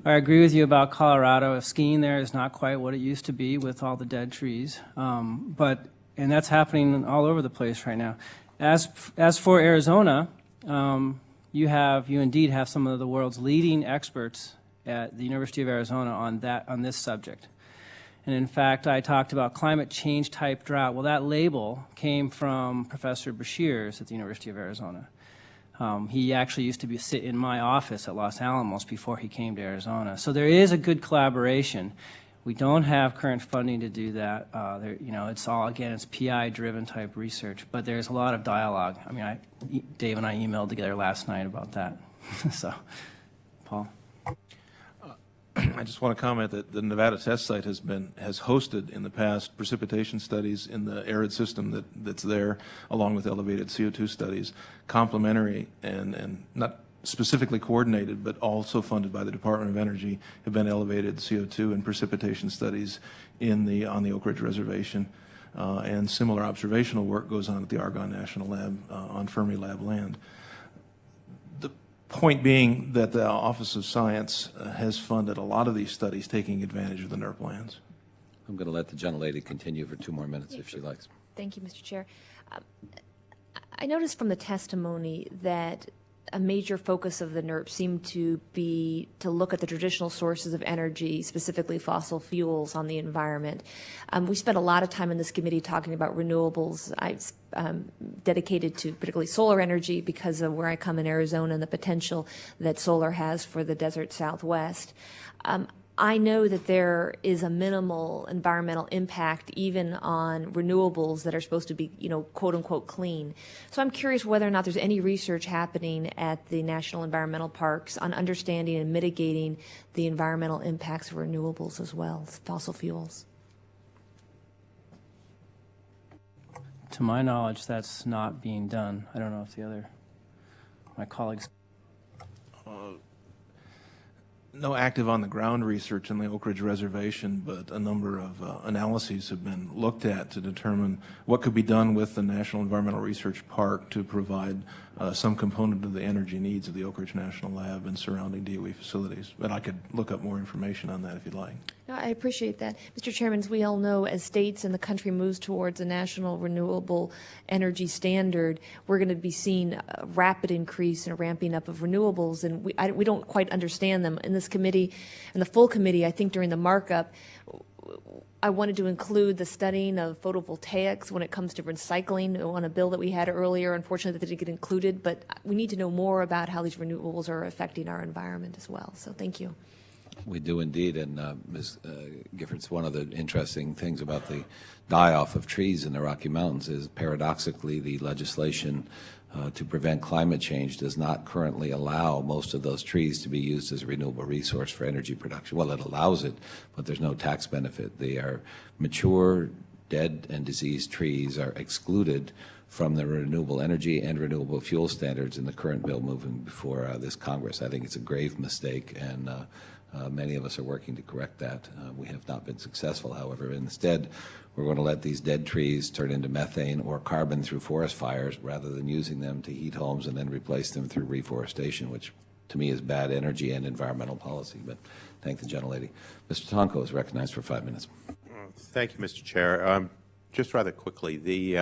Speaker 6: I agree with you about Colorado. Skiing there is not quite what it used to be with all the dead trees, and that's happening all over the place right now. As for Arizona, you indeed have some of the world's leading experts at the University of Arizona on this subject. And in fact, I talked about climate change type drought. Well, that label came from Professor Beshears at the University of Arizona. He actually used to sit in my office at Los Alamos before he came to Arizona. So there is a good collaboration. We don't have current funding to do that. It's all, again, it's PI-driven type research, but there's a lot of dialogue. I mean, Dave and I emailed together last night about that. So, Paul.
Speaker 4: I just want to comment that the Nevada test site has hosted in the past precipitation studies in the arid system that's there, along with elevated CO2 studies, complementary and not specifically coordinated, but also funded by the Department of Energy, have been elevated CO2 and precipitation studies on the Oak Ridge Reservation. And similar observational work goes on at the Argonne National Lab on Fermilab land. The point being that the Office of Science has funded a lot of these studies taking advantage of the NERP lands.
Speaker 1: I'm going to let the gentlelady continue for 2 more minutes if she likes.
Speaker 8: Thank you, Mr. Chair. I noticed from the testimony that a major focus of the NERP seemed to be to look at the traditional sources of energy, specifically fossil fuels, on the environment. We spent a lot of time in this committee talking about renewables. I've dedicated to particularly solar energy because of where I come in Arizona and the potential that solar has for the desert Southwest. I know that there is a minimal environmental impact even on renewables that are supposed to be, quote unquote, clean. So I'm curious whether or not there's any research happening at the National Environmental Parks on understanding and mitigating the environmental impacts of renewables as well, fossil fuels.
Speaker 6: To my knowledge, that's not being done. I don't know if my colleagues.
Speaker 4: No active on-the-ground research in the Oak Ridge Reservation, but a number of analyses have been looked at to determine what could be done with the National Environmental Research Park to provide some component of the energy needs of the Oak Ridge National Lab and surrounding DOE facilities. But I could look up more information on that if you'd like.
Speaker 8: No, I appreciate that. Mr. Chairman, as we all know, as states and the country moves towards a national renewable energy standard, we're going to be seeing a rapid increase and a ramping up of renewables, and we don't quite understand them. In this committee, and the full committee, I think during the markup, I wanted to include the studying of photovoltaics when it comes to recycling on a bill that we had earlier. Unfortunately, that didn't get included, but we need to know more about how these renewables are affecting our environment as well. So thank you.
Speaker 1: We do indeed, and Ms. Giffords, one of the interesting things about the die-off of trees in the Rocky Mountains is paradoxically the legislation to prevent climate change does not currently allow most of those trees to be used as a renewable resource for energy production. Well, it allows it, but there's no tax benefit. They are mature, dead, and diseased trees are excluded from the renewable energy and renewable fuel standards in the current bill moving before this Congress. I think it's a grave mistake, and many of us are working to correct that. We have not been successful, however. Instead, we're going to let these dead trees turn into methane or carbon through forest fires rather than using them to heat homes and then replace them through reforestation, which to me is bad energy and environmental policy. But thank the gentlelady. Mr. Tonko is recognized for 5 minutes.
Speaker 10: Thank you, Mr. Chair. Just rather quickly,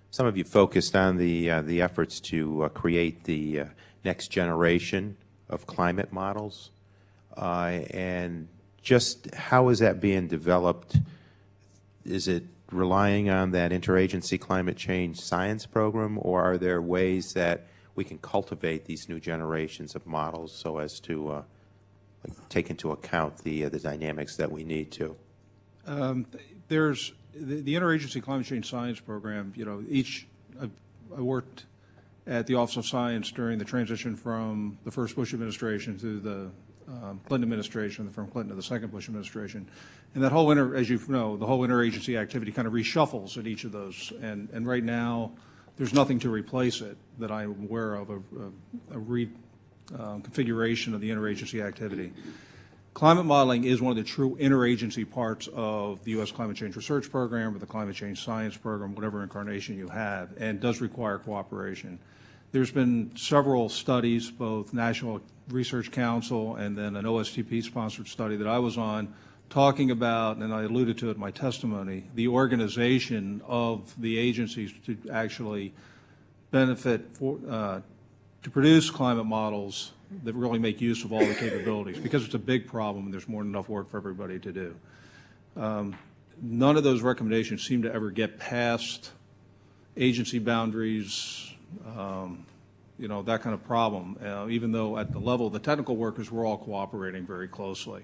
Speaker 10: some of you focused on the efforts to create the next generation of climate models. And just how is that being developed? Is it relying on that interagency climate change science program, or are there ways that we can cultivate these new generations of models so as to take into account the dynamics that we need to?
Speaker 5: There's the interagency climate change science program. I worked at the Office of Science during the transition from the first Bush administration to the Clinton administration, from Clinton to the second Bush administration. And that whole, as you know, the whole interagency activity kind of reshuffles at each of those. And right now, there's nothing to replace it that I'm aware of, a reconfiguration of the interagency activity. Climate modeling is one of the true interagency parts of the U.S. Climate Change Research Program or the Climate Change Science Program, whatever incarnation you have, and does require cooperation. There's been several studies, both National Research Council and then an OSTP-sponsored study that I was on, talking about, and I alluded to it in my testimony, the organization of the agencies to actually benefit to produce climate models that really make use of all the capabilities, because it's a big problem and there's more than enough work for everybody to do. None of those recommendations seem to ever get past agency boundaries, that kind of problem, even though at the level of the technical workers, we're all cooperating very closely.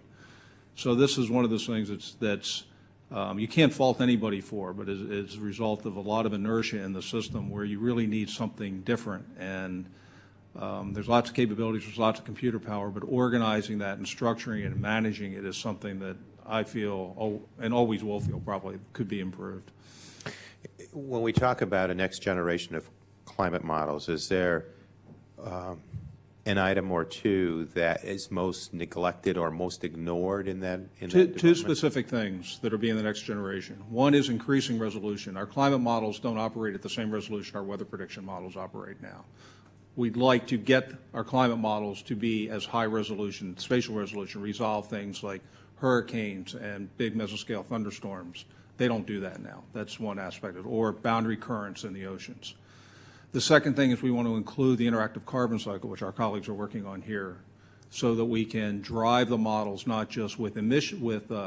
Speaker 5: So this is one of those things that's you can't fault anybody for, but is a result of a lot of inertia in the system where you really need something different. And There's lots of capabilities, there's lots of computer power, but organizing that and structuring it and managing it is something that I feel, and always will feel probably, could be improved.
Speaker 10: When we talk about a next generation of climate models, is there an item or two that is most neglected or most ignored in that?
Speaker 5: Two specific things that are being the next generation. One is increasing resolution. Our climate models don't operate at the same resolution our weather prediction models operate now. We'd like to get our climate models to be as high resolution, spatial resolution, resolve things like hurricanes and big mesoscale thunderstorms. They don't do that now. That's one aspect of it, or boundary currents in the oceans. The second thing is we want to include the interactive carbon cycle, which our colleagues are working on here, so that we can drive the models not just with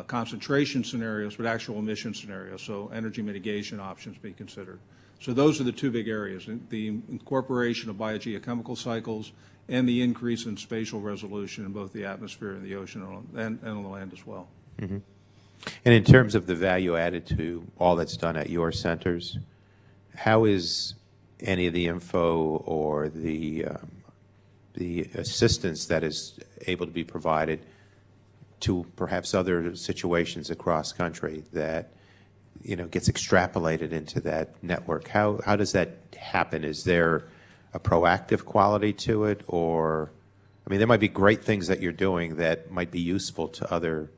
Speaker 5: concentration scenarios, but actual emission scenarios, so energy mitigation options be considered. So those are the two big areas, the incorporation of biogeochemical cycles and the increase in spatial resolution in both the atmosphere and the ocean and on the land as well.
Speaker 10: Mm-hmm. And in terms of the value added to all that's done at your centers, how is any of the info or the assistance that is able to be provided to perhaps other situations across country that gets extrapolated into that network? How does that happen? Is there a proactive quality to it, or there might be great things that you're doing that might be useful to other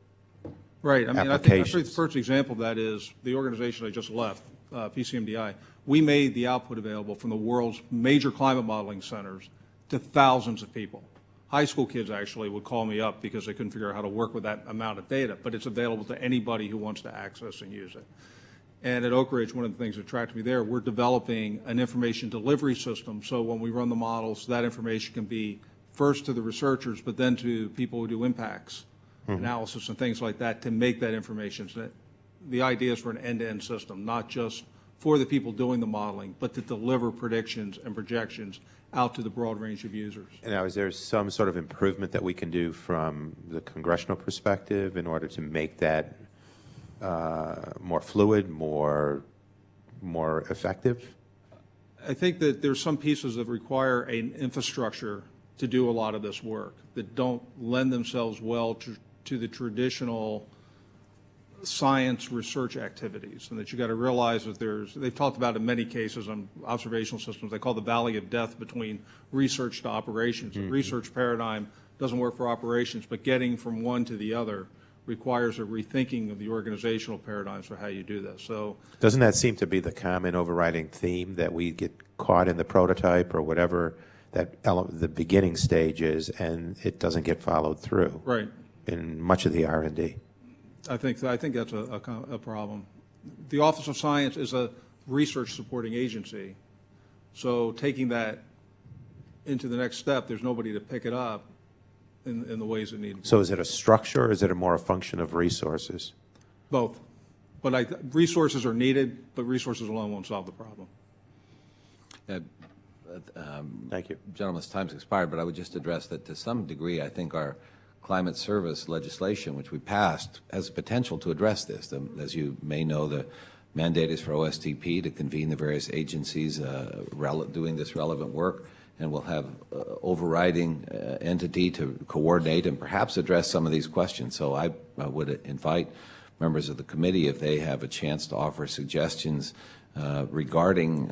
Speaker 5: right. I think the first example of that is the organization I just left, PCMDI. We made the output available from the world's major climate modeling centers to thousands of people. High school kids actually would call me up because they couldn't figure out how to work with that amount of data, but it's available to anybody who wants to access and use it. And at Oak Ridge, one of the things that attracted me there, we're developing an information delivery system, so when we run the models, that information can be first to the researchers, but then to people who do impacts analysis and things like that to make that information. So that the idea is for an end-to-end system, not just for the people doing the modeling, but to deliver predictions and projections out to the broad range of users.
Speaker 10: And now, is there some sort of improvement that we can do from the congressional perspective in order to make that more fluid, more effective?
Speaker 5: I think that there's some pieces that require an infrastructure to do a lot of this work that don't lend themselves well to the traditional science research activities, and that you got to realize that they've talked about in many cases on observational systems, they call the valley of death between research to operations. The research paradigm doesn't work for operations, but getting from one to the other requires a rethinking of the organizational paradigms for how you do this. So
Speaker 10: doesn't that seem to be the common overriding theme, that we get caught in the prototype or whatever that the beginning stage is, and it doesn't get followed through
Speaker 5: right
Speaker 10: in much of the R&D?
Speaker 5: I think that's a problem. The Office of Science is a research supporting agency, so taking that into the next step, there's nobody to pick it up in the ways it needs.
Speaker 10: So is it a structure, or is it more a function of resources?
Speaker 5: Both. But resources are needed, but resources alone won't solve the problem.
Speaker 10: Thank you.
Speaker 1: Gentlemen's time's expired, but I would just address that to some degree, I think our climate service legislation, which we passed, has the potential to address this. As you may know, the mandate is for OSTP to convene the various agencies doing this relevant work, and we'll have overriding entity to coordinate and perhaps address some of these questions. So I would invite members of the committee, if they have a chance to offer suggestions regarding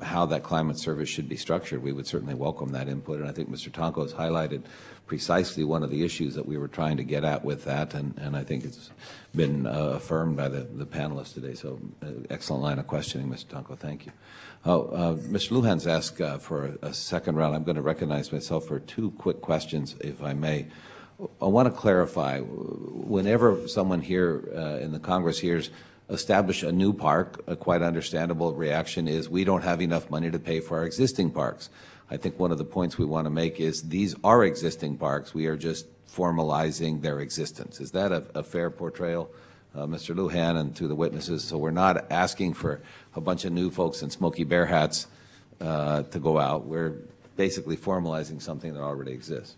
Speaker 1: how that climate service should be structured, we would certainly welcome that input. And I think Mr. Tonko has highlighted precisely one of the issues that we were trying to get at with that, and I think it's been affirmed by the panelists today. So excellent line of questioning, Mr. Tonko. Thank you. Mr. Lujan's asked for a second round. I'm going to recognize myself for two quick questions, if I may. I want to clarify, whenever someone here in the Congress hears establish a new park, a quite understandable reaction is we don't have enough money to pay for our existing parks. I think one of the points we want to make is these are existing parks. We are just formalizing their existence. Is that a fair portrayal, Mr. Lujan, and to the witnesses? So we're not asking for a bunch of new folks in Smokey Bear hats to go out. We're basically formalizing something that already exists.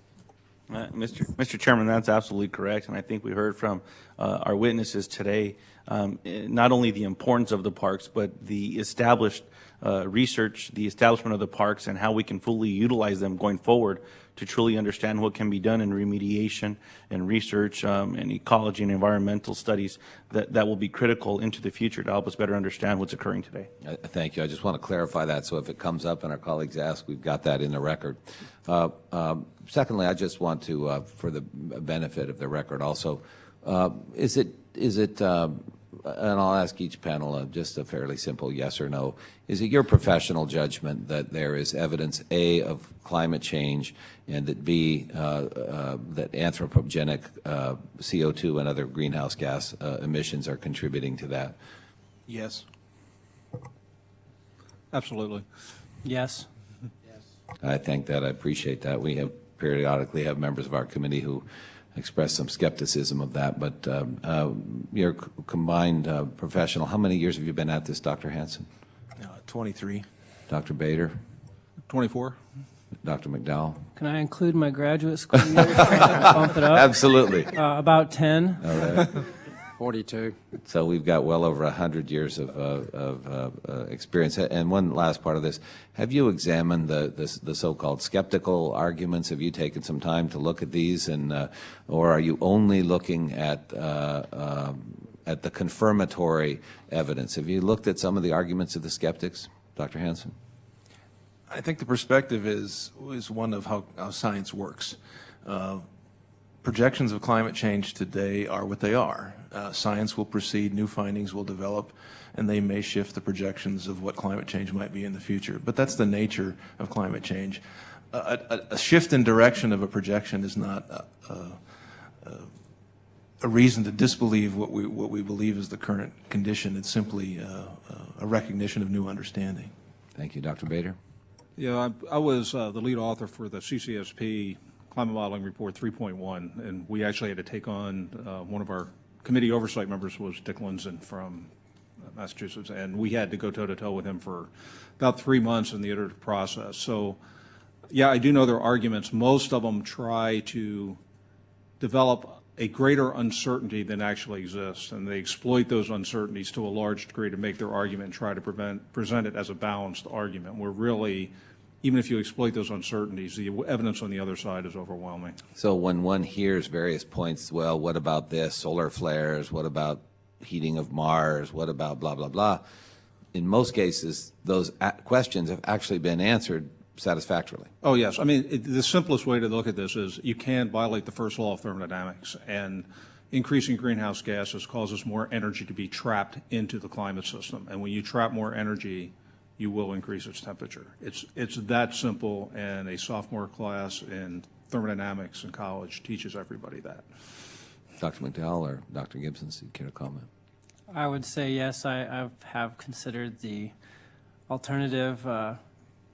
Speaker 2: Mr. Chairman, that's absolutely correct, and I think we heard from our witnesses today not only the importance of the parks, but the established research, the establishment of the parks, and how we can fully utilize them going forward to truly understand what can be done in remediation and research and ecology and environmental studies that will be critical into the future to help us better understand what's occurring today.
Speaker 1: Thank you. I just want to clarify that, so if it comes up and our colleagues ask, we've got that in the record. Secondly, I just want to, for the benefit of the record also, is it, and I'll ask each panel just a fairly simple yes or no, is it your professional judgment that there is evidence, A, of climate change, and that B, that anthropogenic CO2 and other greenhouse gas emissions are contributing to that?
Speaker 4: Yes.
Speaker 5: Absolutely.
Speaker 6: Yes.
Speaker 1: I think that. I appreciate that. We have periodically have members of our committee who express some skepticism of that, but your combined professional, how many years have you been at this, Dr. Hanson?
Speaker 4: 23.
Speaker 1: Dr. Bader?
Speaker 5: 24.
Speaker 1: Dr. McDowell?
Speaker 6: Can I include my graduate school years? Bump it up?
Speaker 1: Absolutely.
Speaker 6: About 10.
Speaker 1: All right.
Speaker 7: 42.
Speaker 1: So we've got well over 100 years of experience. And one last part of this, have you examined the so-called skeptical arguments? Have you taken some time to look at these, and or are you only looking at the confirmatory evidence? Have you looked at some of the arguments of the skeptics, Dr. Hanson?
Speaker 4: I think the perspective is one of how science works. Projections of climate change today are what they are. Science will proceed, new findings will develop, and they may shift the projections of what climate change might be in the future. But that's the nature of climate change. A shift in direction of a projection is not a reason to disbelieve what we believe is the current condition. It's simply a recognition of new understanding.
Speaker 1: Thank you. Dr. Bader?
Speaker 5: Yeah, I was the lead author for the CCSP Climate Modeling Report 3.1, and we actually had to take on one of our committee oversight members was Dick Linson from Massachusetts, and we had to go toe-to-toe with him for about 3 months in the iterative process. So, yeah, I do know there are arguments. Most of them try to develop a greater uncertainty than actually exists, and they exploit those uncertainties to a large degree to make their argument and try to present it as a balanced argument, where really, even if you exploit those uncertainties, the evidence on the other side is overwhelming.
Speaker 1: So when one hears various points, well, what about this, solar flares, what about heating of Mars, what about blah, blah, blah, in most cases, those questions have actually been answered satisfactorily.
Speaker 5: Oh, yes. I mean, the simplest way to look at this is you can violate the first law of thermodynamics, and increasing greenhouse gases causes more energy to be trapped into the climate system. And when you trap more energy, you will increase its temperature. It's that simple, and a sophomore class in thermodynamics in college teaches everybody that.
Speaker 1: Dr. McDowell or Dr. Gibbons, do you care to comment?
Speaker 6: I would say yes. I have considered the alternative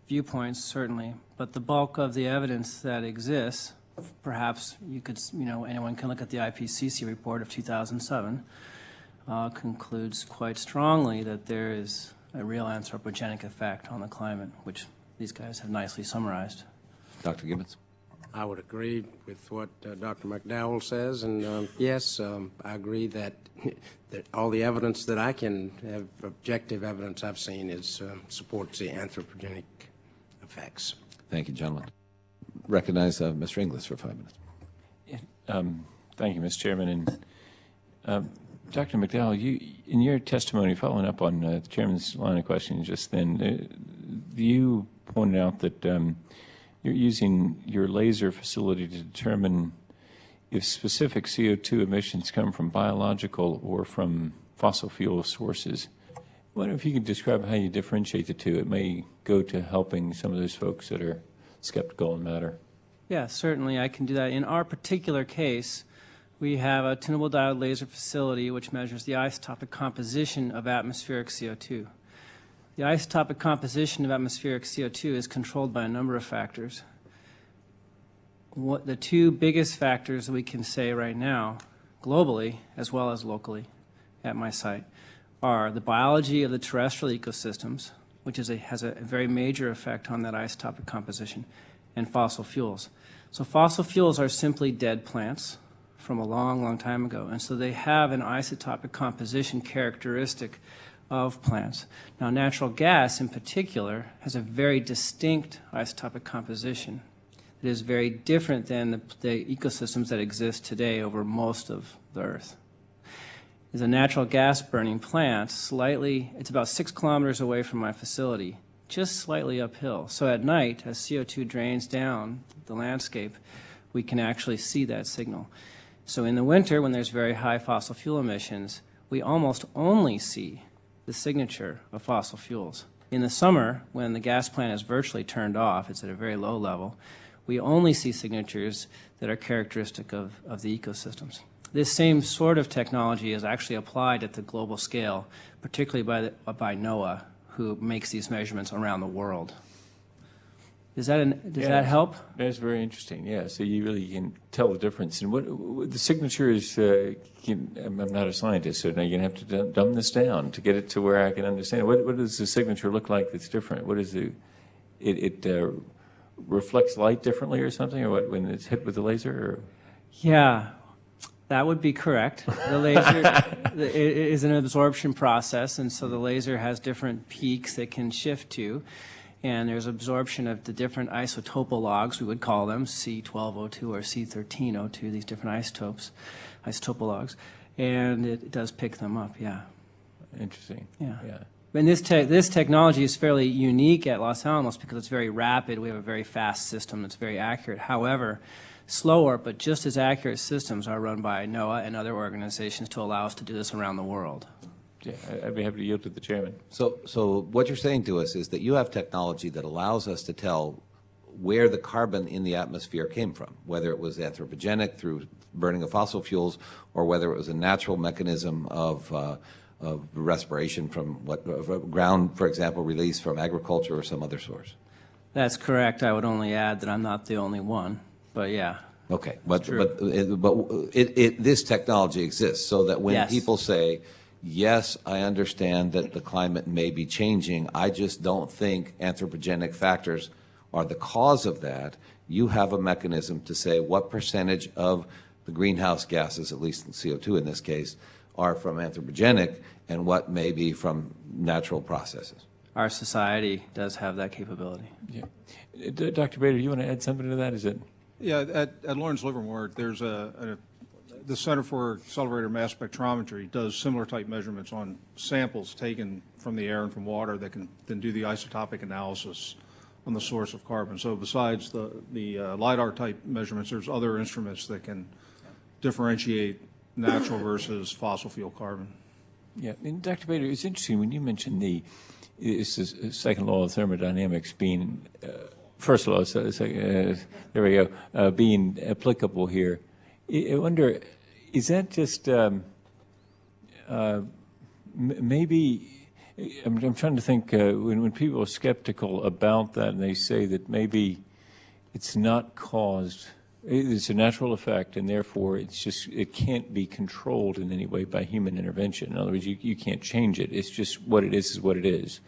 Speaker 6: viewpoints, certainly, but the bulk of the evidence that exists, perhaps you could, anyone can look at the IPCC report of 2007, concludes quite strongly that there is a real anthropogenic effect on the climate, which these guys have nicely summarized.
Speaker 1: Dr. Gibbons?
Speaker 7: I would agree with what Dr. McDowell says, and yes, I agree that all the evidence that I can have, objective evidence I've seen, is supports the anthropogenic effects.
Speaker 1: Thank you, gentlemen. Recognize Mr. Inglis for 5 minutes.
Speaker 3: Thank you, Mr. Chairman. And Dr. McDowell, in your testimony, following up on the Chairman's line of questioning just then, you pointed out that you're using your laser facility to determine if specific CO2 emissions come from biological or from fossil fuel sources. I wonder if you could describe how you differentiate the two. It may go to helping some of those folks that are skeptical in the matter.
Speaker 6: Yeah, certainly I can do that. In our particular case, we have a tunable diode laser facility which measures the isotopic composition of atmospheric CO2. The isotopic composition of atmospheric CO2 is controlled by a number of factors. The two biggest factors we can say right now, globally as well as locally at my site, are the biology of the terrestrial ecosystems, which has a very major effect on that isotopic composition, and fossil fuels. So fossil fuels are simply dead plants from a long, long time ago, and so they have an isotopic composition characteristic of plants. Now, natural gas in particular has a very distinct isotopic composition. It is very different than the ecosystems that exist today over most of the Earth. Is a natural gas burning plant it's about 6 kilometers away from my facility, just slightly uphill. So at night, as CO2 drains down the landscape, we can actually see that signal. So in the winter, when there's very high fossil fuel emissions, we almost only see the signature of fossil fuels. In the summer, when the gas plant is virtually turned off, it's at a very low level, we only see signatures that are characteristic of the ecosystems. This same sort of technology is actually applied at the global scale, particularly by Noaa, who makes these measurements around the world. Does that help?
Speaker 3: That's very interesting. Yeah, so you really can tell the difference. And what the signature is, I'm not a scientist, so now you're going to have to dumb this down to get it to where I can understand. What does the signature look like that's different? What is it reflects light differently or something, or what, when it's hit with the laser? Or?
Speaker 6: Yeah, that would be correct. The laser is an absorption process, and so the laser has different peaks it can shift to. And there's absorption of the different isotopologs, we would call them, C12O2 or C13O2, these different isotopologs. And it does pick them up, yeah.
Speaker 3: Interesting.
Speaker 6: Yeah.
Speaker 3: Yeah.
Speaker 6: And this technology is fairly unique at Los Alamos because it's very rapid. We have a very fast system that's very accurate. However, slower but just as accurate systems are run by Noaa and other organizations to allow us to do this around the world.
Speaker 3: Yeah, I'd be happy to yield to the chairman.
Speaker 1: So what you're saying to us is that you have technology that allows us to tell where the carbon in the atmosphere came from, whether it was anthropogenic through burning of fossil fuels or whether it was a natural mechanism of respiration from ground, for example, release from agriculture or some other source.
Speaker 6: That's correct. I would only add that I'm not the only one, but yeah.
Speaker 1: Okay, but this technology exists so that when
Speaker 6: Yes.
Speaker 1: people say, yes, I understand that the climate may be changing, I just don't think anthropogenic factors are the cause of that, you have a mechanism to say what percentage of the greenhouse gases, at least CO2 in this case, are from anthropogenic and what may be from natural processes.
Speaker 6: Our society does have that capability.
Speaker 3: Yeah. Dr. Bader, you want to add something to that? Is it?
Speaker 5: Yeah, at Lawrence Livermore, there's the Center for Accelerator Mass Spectrometry does similar type measurements on samples taken from the air and from water that can then do the isotopic analysis on the source of carbon. So besides the LIDAR type measurements, there's other instruments that can differentiate natural versus fossil fuel carbon.
Speaker 3: Yeah, and Dr. Bader, it's interesting when you mentioned it's the second law of thermodynamics being, first law, there we go, being applicable here. I wonder, is that just maybe, I'm trying to think, when people are skeptical about that and they say that maybe it's not caused, it's a natural effect and therefore it can't be controlled in any way by human intervention. In other words, you can't change it. It's just what it is what it is.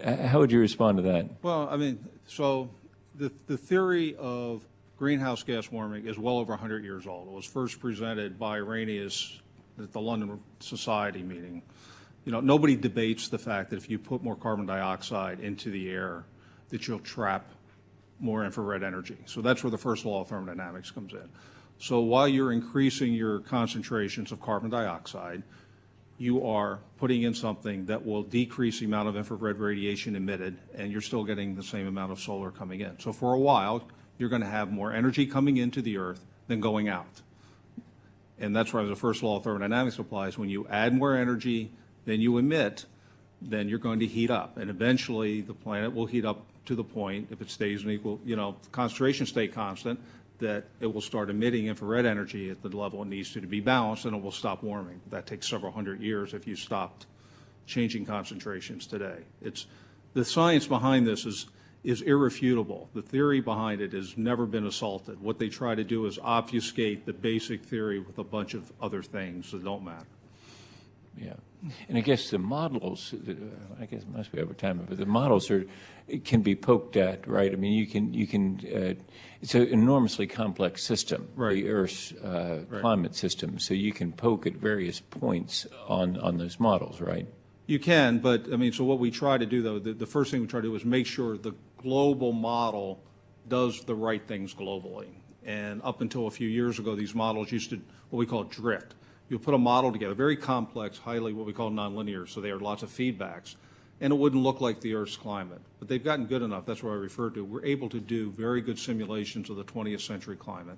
Speaker 3: How would you respond to that?
Speaker 5: Well, I mean, so the theory of greenhouse gas warming is well over 100 years old. It was first presented by Arrhenius at the London Society meeting. You know, nobody debates the fact that if you put more carbon dioxide into the air, that you'll trap more infrared energy. So that's where the first law of thermodynamics comes in. So while you're increasing your concentrations of carbon dioxide, you are putting in something that will decrease the amount of infrared radiation emitted, and you're still getting the same amount of solar coming in. So for a while, you're going to have more energy coming into the Earth than going out. And that's why the first law of thermodynamics applies. When you add more energy than you emit, then you're going to heat up. And eventually, the planet will heat up to the point, if it stays in equal, concentration stay constant, that it will start emitting infrared energy at the level it needs to be balanced, and it will stop warming. That takes several hundred years if you stopped changing concentrations today. The science behind this is irrefutable. The theory behind it has never been assaulted. What they try to do is obfuscate the basic theory with a bunch of other things that don't matter.
Speaker 3: Yeah. And I guess the models, I guess it must be over time, but the models it can be poked at, right? I mean, you can it's an enormously complex system,
Speaker 5: Right.
Speaker 3: the Earth's climate system, so you can poke at various points on those models, right?
Speaker 5: You can, but, I mean, so what we try to do, though, the first thing we try to do is make sure the global model does the right things globally. And up until a few years ago, these models used to, what we call drift. You'll put a model together, very complex, highly what we call nonlinear, so there are lots of feedbacks, and it wouldn't look like the Earth's climate. But they've gotten good enough, that's what I referred to. We're able to do very good simulations of the 20th century climate.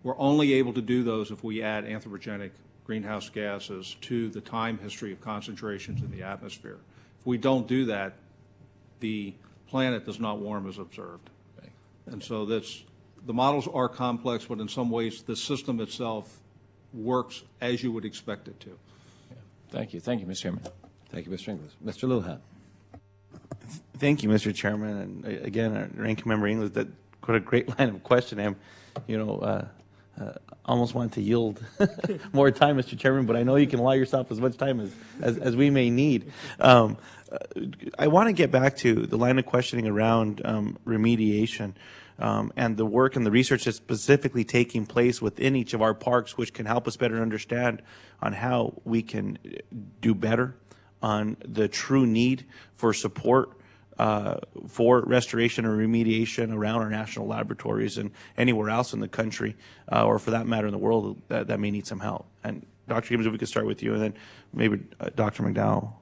Speaker 5: We're only able to do those if we add anthropogenic greenhouse gases to the time history of concentrations in the atmosphere. If we don't do that, the planet does not warm as observed.
Speaker 3: Okay.
Speaker 5: And so the models are complex, but in some ways the system itself works as you would expect it to.
Speaker 3: Yeah. Thank you. Thank you, Mr. Chairman.
Speaker 1: Thank you, Mr. Inglis. Mr. Lujan.
Speaker 2: Thank you, Mr. Chairman, and again, Ranking Member Inglis, that what a great line of questioning. Almost want to yield more time, Mr. Chairman, but I know you can allow yourself as much time as we may need. I want to get back to the line of questioning around remediation and the work and the research that's specifically taking place within each of our parks, which can help us better understand on how we can do better on the true need for support for restoration or remediation around our national laboratories and anywhere else in the country, or for that matter in the world that may need some help. And Dr. Gibbons, if we could start with you, and then maybe Dr. McDowell.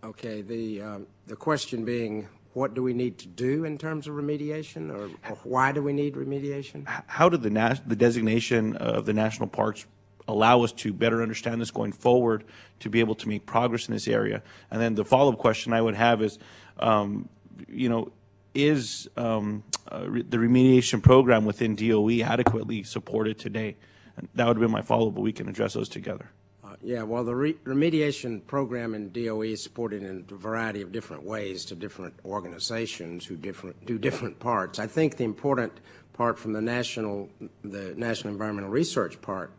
Speaker 7: Okay, the question being, what do we need to do in terms of remediation, or why do we need remediation?
Speaker 2: How did the designation of the national parks allow us to better understand this going forward, to be able to make progress in this area? And then the follow-up question I would have is, is the remediation program within DOE adequately supported today? And that would have been my follow-up, but we can address those together.
Speaker 7: Yeah, well, the remediation program in DOE is supported in a variety of different ways to different organizations who do different parts. I think the important part from the National Environmental Research Park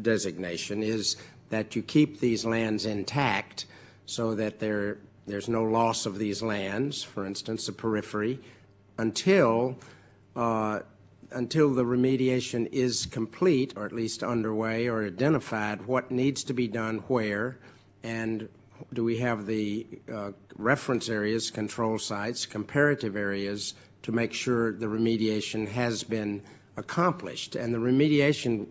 Speaker 7: designation is that you keep these lands intact so that there's no loss of these lands, for instance, the periphery, until the remediation is complete, or at least underway or identified, what needs to be done where, and do we have the reference areas, control sites, comparative areas to make sure the remediation has been accomplished. And the remediation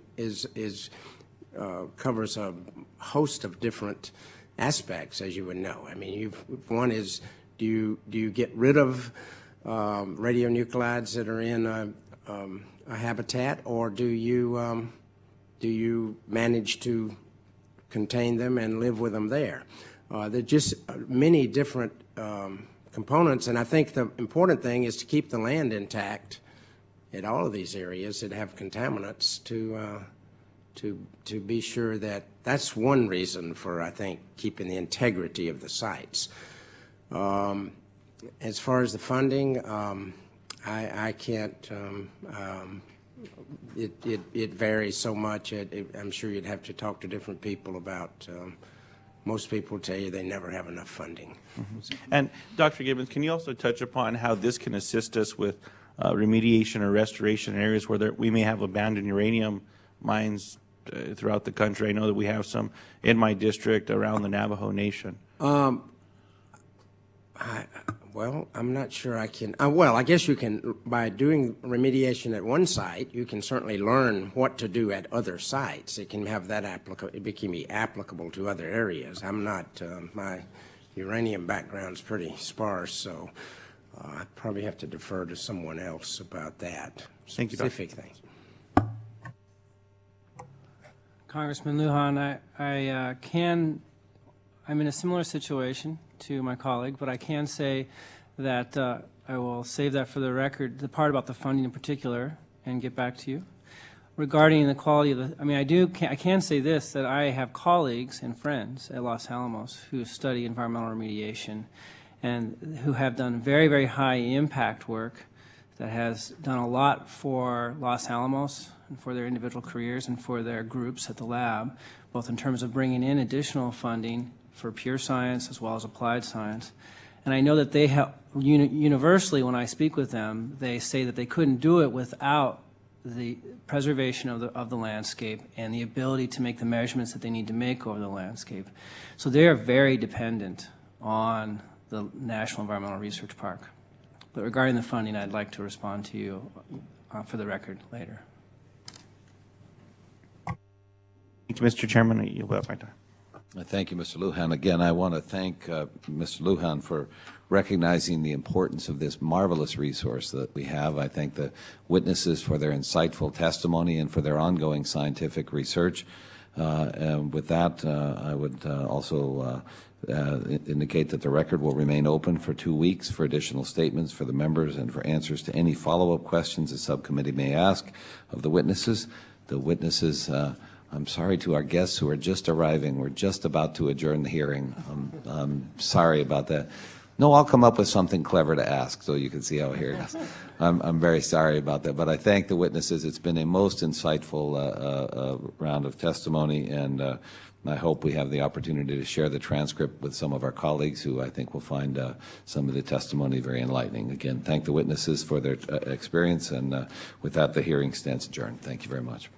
Speaker 7: covers a host of different aspects, as you would know. I mean, one is, do you get rid of radionuclides that are in a habitat, or do you manage to contain them and live with them there? There are just many different components, and I think the important thing is to keep the land intact at all of these areas that have contaminants to be sure that that's one reason for, I think, keeping the integrity of the sites. As far as the funding, I can't, it varies so much. I'm sure you'd have to talk to different people about, most people tell you they never have enough funding.
Speaker 2: Mm-hmm. And Dr. Gibbons, can you also touch upon how this can assist us with remediation or restoration in areas where we may have abandoned uranium mines throughout the country? I know that we have some in my district around the Navajo Nation.
Speaker 7: Well, I'm not sure I can. Well, I guess you can, by doing remediation at one site, you can certainly learn what to do at other sites. It can have that it can be applicable to other areas. I'm not, my uranium background's pretty sparse, so I probably have to defer to someone else about that.
Speaker 2: Thank you,
Speaker 7: specific things.
Speaker 6: Congressman Lujan, I'm in a similar situation to my colleague, but I can say that I will save that for the record, the part about the funding in particular, and get back to you. Regarding the quality of the, I mean, I can say this, that I have colleagues and friends at Los Alamos who study environmental remediation and who have done very, very high impact work that has done a lot for Los Alamos, and for their individual careers and for their groups at the lab, both in terms of bringing in additional funding for pure science as well as applied science. And I know that they have, universally when I speak with them, they say that they couldn't do it without the preservation of the landscape and the ability to make the measurements that they need to make over the landscape. So they are very dependent on the National Environmental Research Park. But regarding the funding, I'd like to respond to you for the record later.
Speaker 2: Thank you, Mr. Chairman. I yield back my time.
Speaker 1: Thank you, Mr. Lujan. Again, I want to thank Mr. Lujan for recognizing the importance of this marvelous resource that we have. I thank the witnesses for their insightful testimony and for their ongoing scientific research. And with that, I would also indicate that the record will remain open for 2 weeks for additional statements for the members and for answers to any follow-up questions the subcommittee may ask of the witnesses. The witnesses, I'm sorry to our guests who are just arriving. We're just about to adjourn the hearing. I'm sorry about that. No, I'll come up with something clever to ask so you can see how here it is. I'm very sorry about that, but I thank the witnesses. It's been a most insightful round of testimony, and I hope we have the opportunity to share the transcript with some of our colleagues who I think will find some of the testimony very enlightening. Again, thank the witnesses for their experience, and with that, the hearing stands adjourned. Thank you very much.